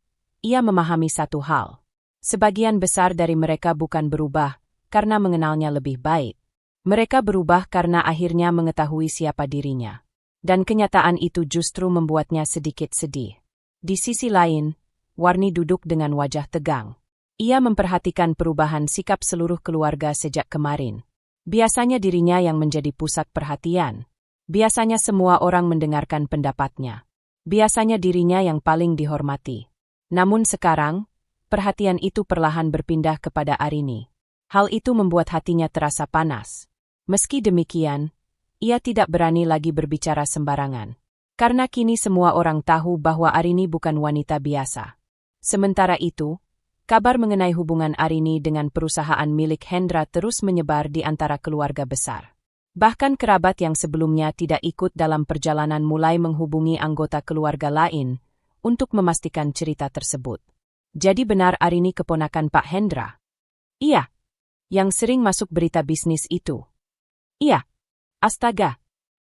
ia memahami satu hal. Sebagian besar dari mereka bukan berubah karena mengenalnya lebih baik. Mereka berubah karena akhirnya mengetahui siapa dirinya. Dan kenyataan itu justru membuatnya sedikit sedih. Di sisi lain, Warni duduk dengan wajah tegang. Ia memperhatikan perubahan sikap seluruh keluarga sejak kemarin. Biasanya dirinya yang menjadi pusat perhatian. Biasanya semua orang mendengarkan pendapatnya. Biasanya dirinya yang paling dihormati. Namun sekarang, perhatian itu perlahan berpindah kepada Arini. Hal itu membuat hatinya terasa panas. Meski demikian, ia tidak berani lagi berbicara sembarangan. Karena kini semua orang tahu bahwa Arini bukan wanita biasa. Sementara itu, kabar mengenai hubungan Arini dengan perusahaan milik Hendra terus menyebar di antara keluarga besar. Bahkan kerabat yang sebelumnya tidak ikut dalam perjalanan mulai menghubungi anggota keluarga lain untuk memastikan cerita tersebut. Jadi benar Arini keponakan Pak Hendra? Iya. Yang sering masuk berita bisnis itu? Iya. Astaga.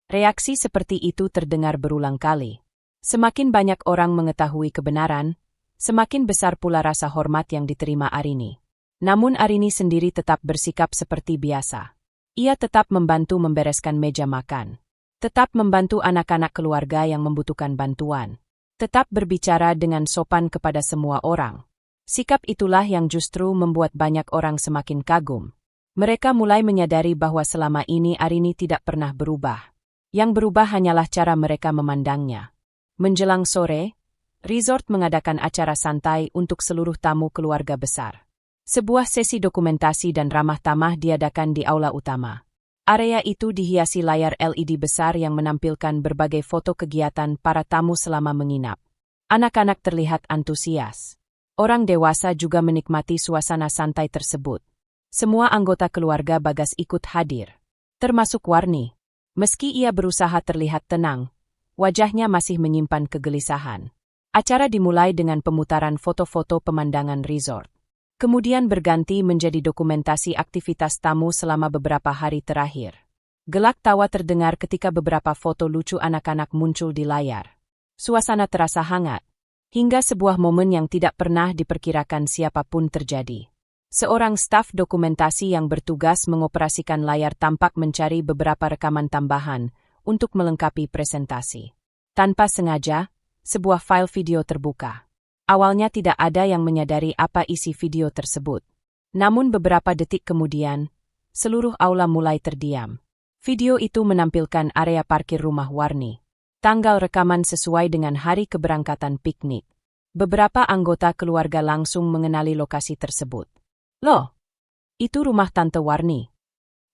Reaksi seperti itu terdengar berulang kali. Semakin banyak orang mengetahui kebenaran, semakin besar pula rasa hormat yang diterima Arini. Namun Arini sendiri tetap bersikap seperti biasa. Ia tetap membantu membereskan meja makan. Tetap membantu anak-anak keluarga yang membutuhkan bantuan. Tetap berbicara dengan sopan kepada semua orang. Sikap itulah yang justru membuat banyak orang semakin kagum. Mereka mulai menyadari bahwa selama ini Arini tidak pernah berubah. Yang berubah hanyalah cara mereka memandangnya. Menjelang sore, resort mengadakan acara santai untuk seluruh tamu keluarga besar. Sebuah sesi dokumentasi dan ramah tamah diadakan di aula utama. Area itu dihiasi layar LED besar yang menampilkan berbagai foto kegiatan para tamu selama menginap. Anak-anak terlihat antusias. Orang dewasa juga menikmati suasana santai tersebut. Semua anggota keluarga Bagas ikut hadir. Termasuk Warni. Meski ia berusaha terlihat tenang, wajahnya masih menyimpan kegelisahan. Acara dimulai dengan pemutaran foto-foto pemandangan resort. Kemudian berganti menjadi dokumentasi aktivitas tamu selama beberapa hari terakhir. Gelak tawa terdengar ketika beberapa foto lucu anak-anak muncul di layar. Suasana terasa hangat, hingga sebuah momen yang tidak pernah diperkirakan siapapun terjadi. Seorang staf dokumentasi yang bertugas mengoperasikan layar tampak mencari beberapa rekaman tambahan untuk melengkapi presentasi. Tanpa sengaja, sebuah file video terbuka. Awalnya tidak ada yang menyadari apa isi video tersebut. Namun beberapa detik kemudian, seluruh aula mulai terdiam. Video itu menampilkan area parkir rumah Warni. Tanggal rekaman sesuai dengan hari keberangkatan piknik. Beberapa anggota keluarga langsung mengenali lokasi tersebut. Loh, itu rumah Tante Warni.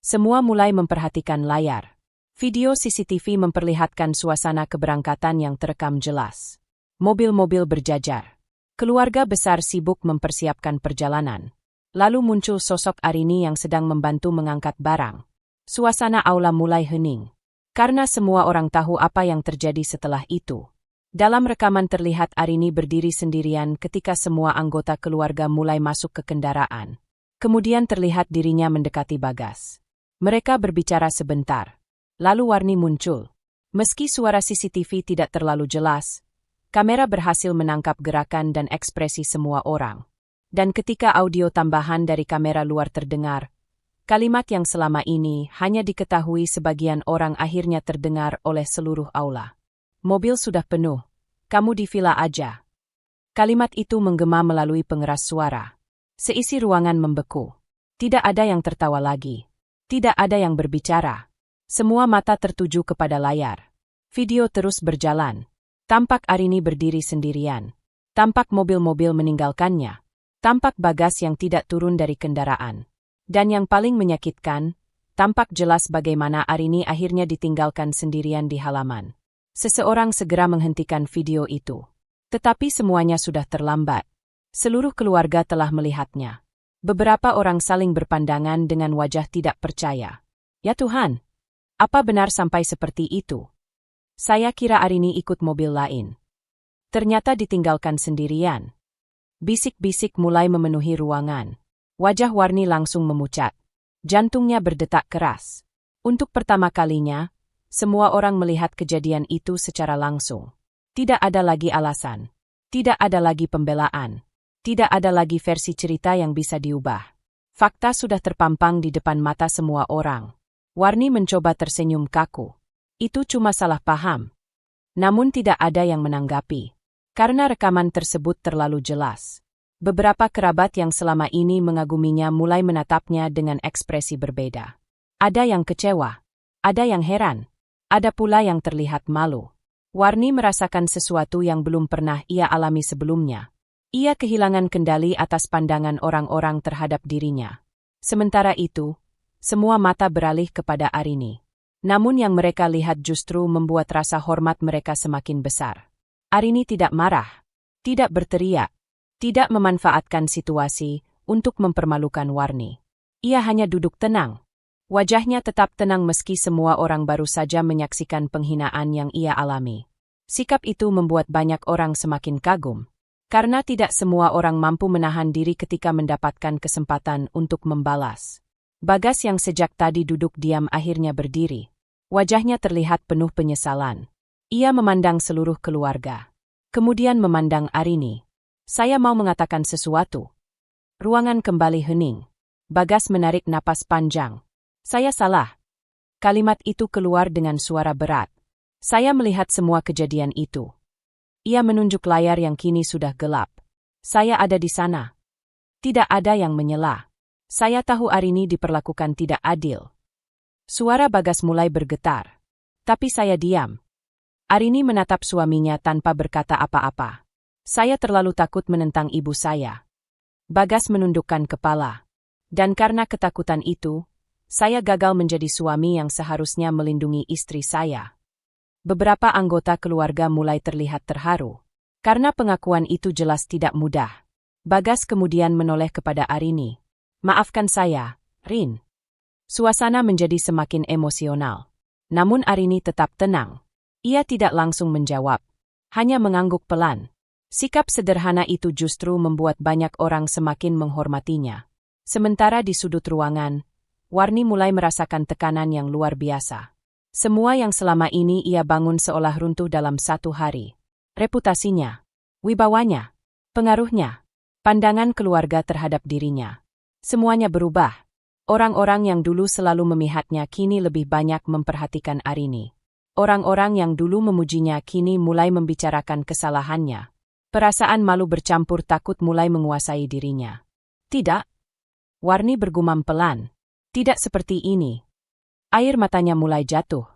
Semua mulai memperhatikan layar. Video CCTV memperlihatkan suasana keberangkatan yang terekam jelas. Mobil-mobil berjajar. Keluarga besar sibuk mempersiapkan perjalanan. Lalu muncul sosok Arini yang sedang membantu mengangkat barang. Suasana aula mulai hening. Karena semua orang tahu apa yang terjadi setelah itu. Dalam rekaman terlihat Arini berdiri sendirian ketika semua anggota keluarga mulai masuk ke kendaraan. Kemudian terlihat dirinya mendekati Bagas. Mereka berbicara sebentar. Lalu Warni muncul. Meski suara CCTV tidak terlalu jelas, kamera berhasil menangkap gerakan dan ekspresi semua orang. Dan ketika audio tambahan dari kamera luar terdengar, kalimat yang selama ini hanya diketahui sebagian orang akhirnya terdengar oleh seluruh aula. Mobil sudah penuh. Kamu di villa aja. Kalimat itu menggema melalui pengeras suara. Seisi ruangan membeku. Tidak ada yang tertawa lagi. Tidak ada yang berbicara. Semua mata tertuju kepada layar. Video terus berjalan. Tampak Arini berdiri sendirian. Tampak mobil-mobil meninggalkannya. Tampak Bagas yang tidak turun dari kendaraan. Dan yang paling menyakitkan, tampak jelas bagaimana Arini akhirnya ditinggalkan sendirian di halaman. Seseorang segera menghentikan video itu. Tetapi semuanya sudah terlambat. Seluruh keluarga telah melihatnya. Beberapa orang saling berpandangan dengan wajah tidak percaya. Ya Tuhan, apa benar sampai seperti itu? Saya kira Arini ikut mobil lain. Ternyata ditinggalkan sendirian. Bisik-bisik mulai memenuhi ruangan. Wajah Warni langsung memucat. Jantungnya berdetak keras. Untuk pertama kalinya, semua orang melihat kejadian itu secara langsung. Tidak ada lagi alasan. Tidak ada lagi pembelaan. Tidak ada lagi versi cerita yang bisa diubah. Fakta sudah terpampang di depan mata semua orang. Warni mencoba tersenyum kaku. Itu cuma salah paham. Namun tidak ada yang menanggapi. Karena rekaman tersebut terlalu jelas. Beberapa kerabat yang selama ini mengaguminya mulai menatapnya dengan ekspresi berbeda. Ada yang kecewa. Ada yang heran. Ada pula yang terlihat malu. Warni merasakan sesuatu yang belum pernah ia alami sebelumnya. Ia kehilangan kendali atas pandangan orang-orang terhadap dirinya. Sementara itu, semua mata beralih kepada Arini. Namun yang mereka lihat justru membuat rasa hormat mereka semakin besar. Arini tidak marah, tidak berteriak, tidak memanfaatkan situasi untuk mempermalukan Warni. Ia hanya duduk tenang. Wajahnya tetap tenang meski semua orang baru saja menyaksikan penghinaan yang ia alami. Sikap itu membuat banyak orang semakin kagum. Karena tidak semua orang mampu menahan diri ketika mendapatkan kesempatan untuk membalas. Bagas yang sejak tadi duduk diam akhirnya berdiri. Wajahnya terlihat penuh penyesalan. Ia memandang seluruh keluarga. Kemudian memandang Arini. Saya mau mengatakan sesuatu. Ruangan kembali hening. Bagas menarik napas panjang. Saya salah. Kalimat itu keluar dengan suara berat. Saya melihat semua kejadian itu. Ia menunjuk layar yang kini sudah gelap. Saya ada di sana. Tidak ada yang menyela. Saya tahu Arini diperlakukan tidak adil. Suara Bagas mulai bergetar. Tapi saya diam. Arini menatap suaminya tanpa berkata apa-apa. Saya terlalu takut menentang ibu saya. Bagas menundukkan kepala. Dan karena ketakutan itu, saya gagal menjadi suami yang seharusnya melindungi istri saya. Beberapa anggota keluarga mulai terlihat terharu. Karena pengakuan itu jelas tidak mudah. Bagas kemudian menoleh kepada Arini. Maafkan saya, Rin. Suasana menjadi semakin emosional. Namun Arini tetap tenang. Ia tidak langsung menjawab. Hanya mengangguk pelan. Sikap sederhana itu justru membuat banyak orang semakin menghormatinya. Sementara di sudut ruangan, Warni mulai merasakan tekanan yang luar biasa. Semua yang selama ini ia bangun seolah runtuh dalam satu hari. Reputasinya, wibawanya, pengaruhnya, pandangan keluarga terhadap dirinya. Semuanya berubah. Orang-orang yang dulu selalu memihaknya kini lebih banyak memperhatikan Arini. Orang-orang yang dulu memujinya kini mulai membicarakan kesalahannya. Perasaan malu bercampur takut mulai menguasai dirinya. Tidak. Warni bergumam pelan. Tidak seperti ini. Air matanya mulai jatuh.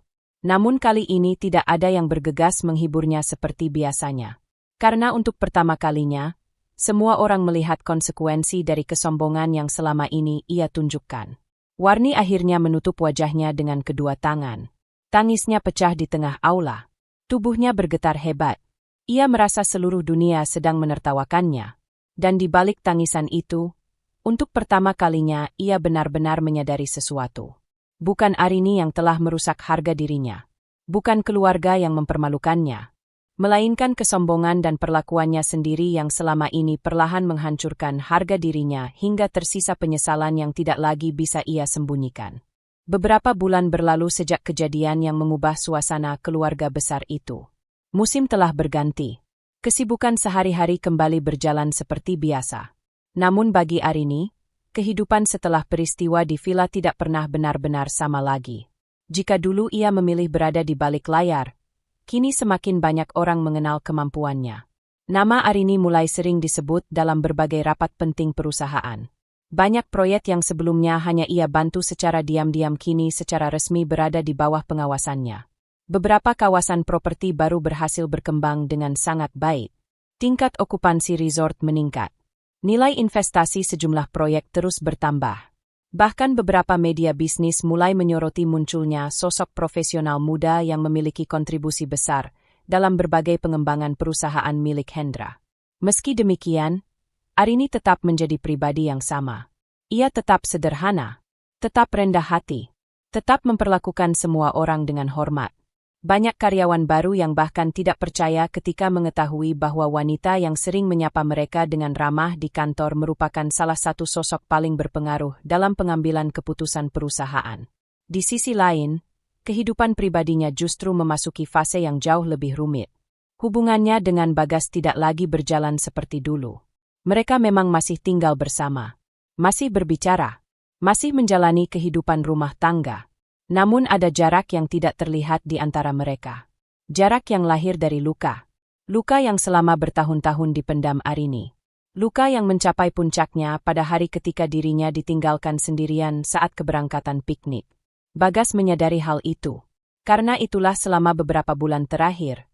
Namun kali ini tidak ada yang bergegas menghiburnya seperti biasanya. Karena untuk pertama kalinya, semua orang melihat konsekuensi dari kesombongan yang selama ini ia tunjukkan. Warni akhirnya menutup wajahnya dengan kedua tangan. Tangisnya pecah di tengah aula. Tubuhnya bergetar hebat. Ia merasa seluruh dunia sedang menertawakannya. Dan di balik tangisan itu, untuk pertama kalinya ia benar-benar menyadari sesuatu. Bukan Arini yang telah merusak harga dirinya. Bukan keluarga yang mempermalukannya. Melainkan kesombongan dan perlakuannya sendiri yang selama ini perlahan menghancurkan harga dirinya hingga tersisa penyesalan yang tidak lagi bisa ia sembunyikan. Beberapa bulan berlalu sejak kejadian yang mengubah suasana keluarga besar itu. Musim telah berganti. Kesibukan sehari-hari kembali berjalan seperti biasa. Namun bagi Arini, kehidupan setelah peristiwa di villa tidak pernah benar-benar sama lagi. Jika dulu ia memilih berada di balik layar, kini semakin banyak orang mengenal kemampuannya. Nama Arini mulai sering disebut dalam berbagai rapat penting perusahaan. Banyak proyek yang sebelumnya hanya ia bantu secara diam-diam kini secara resmi berada di bawah pengawasannya. Beberapa kawasan properti baru berhasil berkembang dengan sangat baik. Tingkat okupansi resort meningkat. Nilai investasi sejumlah proyek terus bertambah. Bahkan beberapa media bisnis mulai menyoroti munculnya sosok profesional muda yang memiliki kontribusi besar dalam berbagai pengembangan perusahaan milik Hendra. Meski demikian, Arini tetap menjadi pribadi yang sama. Ia tetap sederhana, tetap rendah hati, tetap memperlakukan semua orang dengan hormat. Banyak karyawan baru yang bahkan tidak percaya ketika mengetahui bahwa wanita yang sering menyapa mereka dengan ramah di kantor merupakan salah satu sosok paling berpengaruh dalam pengambilan keputusan perusahaan. Di sisi lain, kehidupan pribadinya justru memasuki fase yang jauh lebih rumit. Hubungannya dengan Bagas tidak lagi berjalan seperti dulu. Mereka memang masih tinggal bersama, masih berbicara, masih menjalani kehidupan rumah tangga. Namun ada jarak yang tidak terlihat di antara mereka. Jarak yang lahir dari luka. Luka yang selama bertahun-tahun dipendam Arini. Luka yang mencapai puncaknya pada hari ketika dirinya ditinggalkan sendirian saat keberangkatan piknik. Bagas menyadari hal itu. Karena itulah selama beberapa bulan terakhir,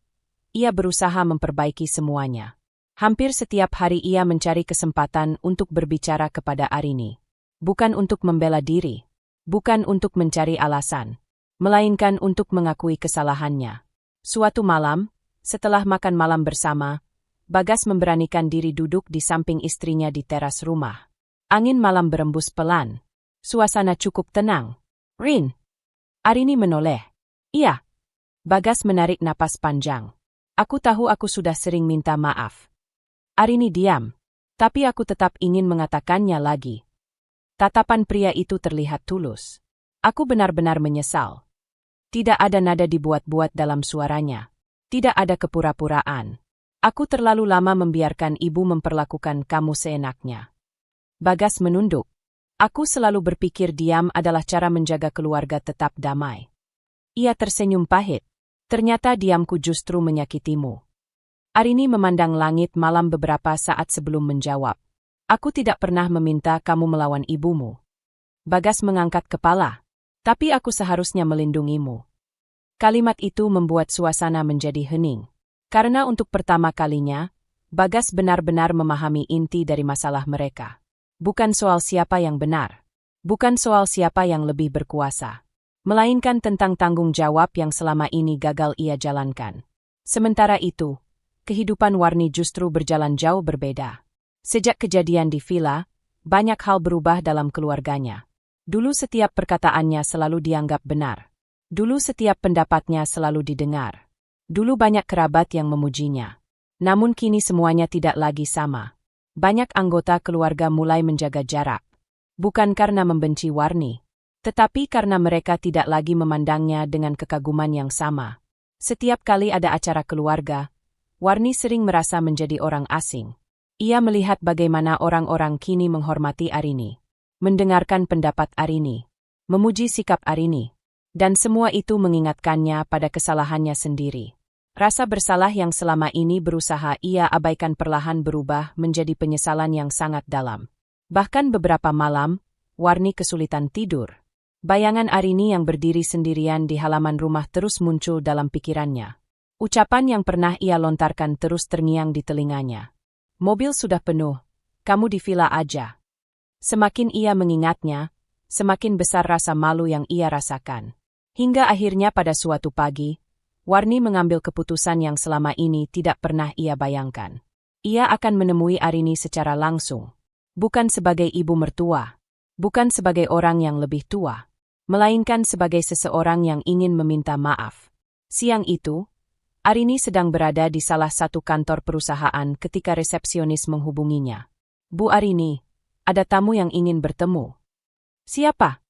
ia berusaha memperbaiki semuanya. Hampir setiap hari ia mencari kesempatan untuk berbicara kepada Arini. Bukan untuk membela diri. Bukan untuk mencari alasan. Melainkan untuk mengakui kesalahannya. Suatu malam, setelah makan malam bersama, Bagas memberanikan diri duduk di samping istrinya di teras rumah. Angin malam berembus pelan. Suasana cukup tenang. Rin. Arini menoleh. Iya. Bagas menarik napas panjang. Aku tahu aku sudah sering minta maaf. Arini diam. Tapi aku tetap ingin mengatakannya lagi. Tatapan pria itu terlihat tulus. Aku benar-benar menyesal. Tidak ada nada dibuat-buat dalam suaranya. Tidak ada kepura-puraan. Aku terlalu lama membiarkan ibu memperlakukan kamu seenaknya. Bagas menunduk. Aku selalu berpikir diam adalah cara menjaga keluarga tetap damai. Ia tersenyum pahit. Ternyata diamku justru menyakitimu. Arini memandang langit malam beberapa saat sebelum menjawab. Aku tidak pernah meminta kamu melawan ibumu. Bagas mengangkat kepala. Tapi aku seharusnya melindungimu. Kalimat itu membuat suasana menjadi hening. Karena untuk pertama kalinya, Bagas benar-benar memahami inti dari masalah mereka. Bukan soal siapa yang benar. Bukan soal siapa yang lebih berkuasa. Melainkan tentang tanggung jawab yang selama ini gagal ia jalankan. Sementara itu, kehidupan Warni justru berjalan jauh berbeda. Sejak kejadian di villa, banyak hal berubah dalam keluarganya. Dulu setiap perkataannya selalu dianggap benar. Dulu setiap pendapatnya selalu didengar. Dulu banyak kerabat yang memujinya. Namun kini semuanya tidak lagi sama. Banyak anggota keluarga mulai menjaga jarak. Bukan karena membenci Warni, tetapi karena mereka tidak lagi memandangnya dengan kekaguman yang sama. Setiap kali ada acara keluarga, Warni sering merasa menjadi orang asing. Ia melihat bagaimana orang-orang kini menghormati Arini, mendengarkan pendapat Arini, memuji sikap Arini, dan semua itu mengingatkannya pada kesalahannya sendiri. Rasa bersalah yang selama ini berusaha ia abaikan perlahan berubah menjadi penyesalan yang sangat dalam. Bahkan beberapa malam, Warni kesulitan tidur. Bayangan Arini yang berdiri sendirian di halaman rumah terus muncul dalam pikirannya. Ucapan yang pernah ia lontarkan terus terngiang di telinganya. Mobil sudah penuh, kamu di villa aja. Semakin ia mengingatnya, semakin besar rasa malu yang ia rasakan. Hingga akhirnya pada suatu pagi, Warni mengambil keputusan yang selama ini tidak pernah ia bayangkan. Ia akan menemui Arini secara langsung. Bukan sebagai ibu mertua, bukan sebagai orang yang lebih tua, melainkan sebagai seseorang yang ingin meminta maaf. Siang itu, Arini sedang berada di salah satu kantor perusahaan ketika resepsionis menghubunginya. Bu Arini, ada tamu yang ingin bertemu. Siapa?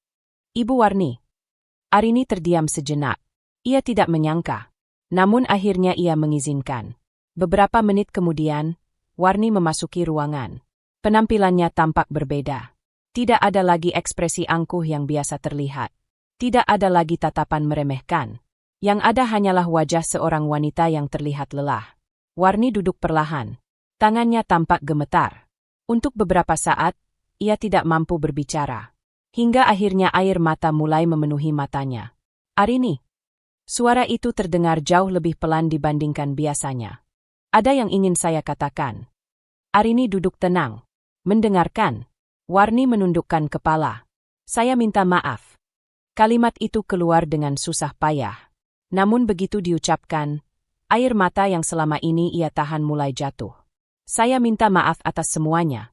Ibu Warni. Arini terdiam sejenak. Ia tidak menyangka. Namun akhirnya ia mengizinkan. Beberapa menit kemudian, Warni memasuki ruangan. Penampilannya tampak berbeda. Tidak ada lagi ekspresi angkuh yang biasa terlihat. Tidak ada lagi tatapan meremehkan. Yang ada hanyalah wajah seorang wanita yang terlihat lelah. Warni duduk perlahan. Tangannya tampak gemetar. Untuk beberapa saat, ia tidak mampu berbicara. Hingga akhirnya air mata mulai memenuhi matanya. Arini. Suara itu terdengar jauh lebih pelan dibandingkan biasanya. Ada yang ingin saya katakan. Arini duduk tenang. Mendengarkan. Warni menundukkan kepala. Saya minta maaf. Kalimat itu keluar dengan susah payah. Namun begitu diucapkan, air mata yang selama ini ia tahan mulai jatuh. Saya minta maaf atas semuanya.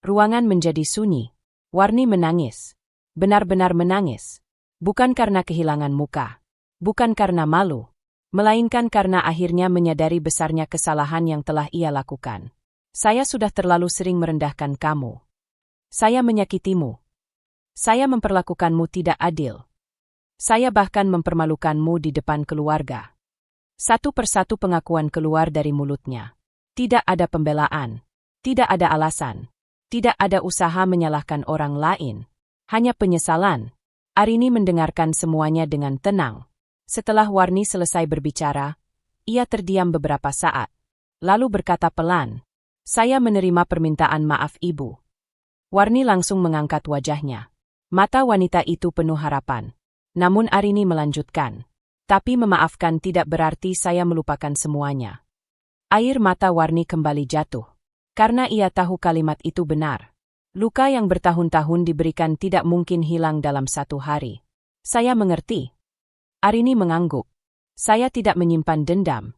Ruangan menjadi sunyi. Warni menangis. Benar-benar menangis. Bukan karena kehilangan muka. Bukan karena malu. Melainkan karena akhirnya menyadari besarnya kesalahan yang telah ia lakukan. Saya sudah terlalu sering merendahkan kamu. Saya menyakitimu. Saya memperlakukanmu tidak adil. Saya bahkan mempermalukanmu di depan keluarga. Satu persatu pengakuan keluar dari mulutnya. Tidak ada pembelaan. Tidak ada alasan. Tidak ada usaha menyalahkan orang lain. Hanya penyesalan. Arini mendengarkan semuanya dengan tenang. Setelah Warni selesai berbicara, ia terdiam beberapa saat. Lalu berkata pelan, "Saya menerima permintaan maaf ibu." Warni langsung mengangkat wajahnya. Mata wanita itu penuh harapan. Namun Arini melanjutkan. Tapi memaafkan tidak berarti saya melupakan semuanya. Air mata Warni kembali jatuh. Karena ia tahu kalimat itu benar. Luka yang bertahun-tahun diberikan tidak mungkin hilang dalam satu hari. Saya mengerti. Arini mengangguk. Saya tidak menyimpan dendam.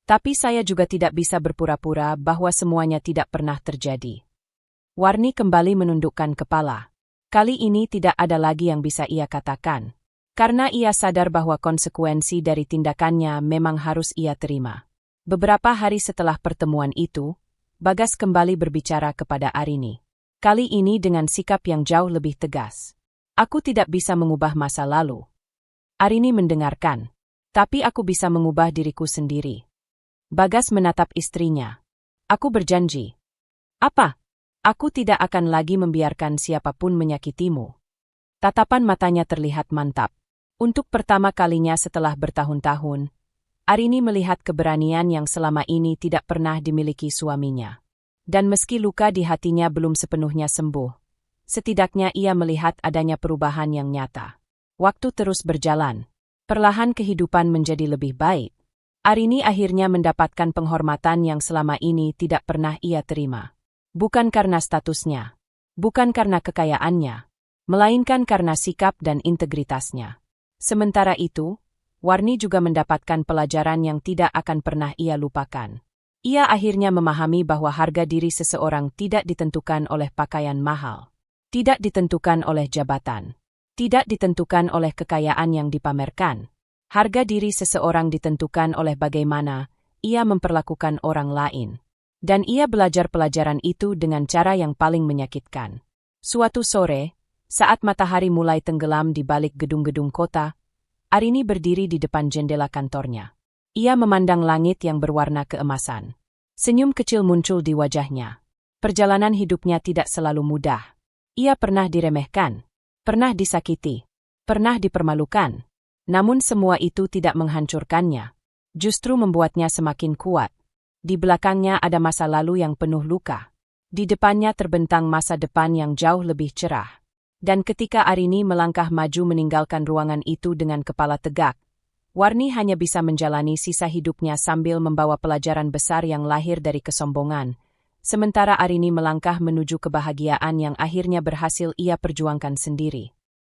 Tapi saya juga tidak bisa berpura-pura bahwa semuanya tidak pernah terjadi. Warni kembali menundukkan kepala. Kali ini tidak ada lagi yang bisa ia katakan. Karena ia sadar bahwa konsekuensi dari tindakannya memang harus ia terima. Beberapa hari setelah pertemuan itu, Bagas kembali berbicara kepada Arini. Kali ini dengan sikap yang jauh lebih tegas. Aku tidak bisa mengubah masa lalu. Arini mendengarkan. Tapi aku bisa mengubah diriku sendiri. Bagas menatap istrinya. Aku berjanji. Apa? Aku tidak akan lagi membiarkan siapapun menyakitimu. Tatapan matanya terlihat mantap. Untuk pertama kalinya setelah bertahun-tahun, Arini melihat keberanian yang selama ini tidak pernah dimiliki suaminya. Dan meski luka di hatinya belum sepenuhnya sembuh, setidaknya ia melihat adanya perubahan yang nyata. Waktu terus berjalan. Perlahan kehidupan menjadi lebih baik. Arini akhirnya mendapatkan penghormatan yang selama ini tidak pernah ia terima. Bukan karena statusnya, bukan karena kekayaannya, melainkan karena sikap dan integritasnya. Sementara itu, Warni juga mendapatkan pelajaran yang tidak akan pernah ia lupakan. Ia akhirnya memahami bahwa harga diri seseorang tidak ditentukan oleh pakaian mahal, tidak ditentukan oleh jabatan, tidak ditentukan oleh kekayaan yang dipamerkan. Harga diri seseorang ditentukan oleh bagaimana ia memperlakukan orang lain. Dan ia belajar pelajaran itu dengan cara yang paling menyakitkan. Suatu sore, saat matahari mulai tenggelam di balik gedung-gedung kota, Arini berdiri di depan jendela kantornya. Ia memandang langit yang berwarna keemasan. Senyum kecil muncul di wajahnya. Perjalanan hidupnya tidak selalu mudah. Ia pernah diremehkan, pernah disakiti, pernah dipermalukan. Namun semua itu tidak menghancurkannya. Justru membuatnya semakin kuat. Di belakangnya ada masa lalu yang penuh luka. Di depannya terbentang masa depan yang jauh lebih cerah. Dan ketika Arini melangkah maju meninggalkan ruangan itu dengan kepala tegak, Warni hanya bisa menjalani sisa hidupnya sambil membawa pelajaran besar yang lahir dari kesombongan. Sementara Arini melangkah menuju kebahagiaan yang akhirnya berhasil ia perjuangkan sendiri.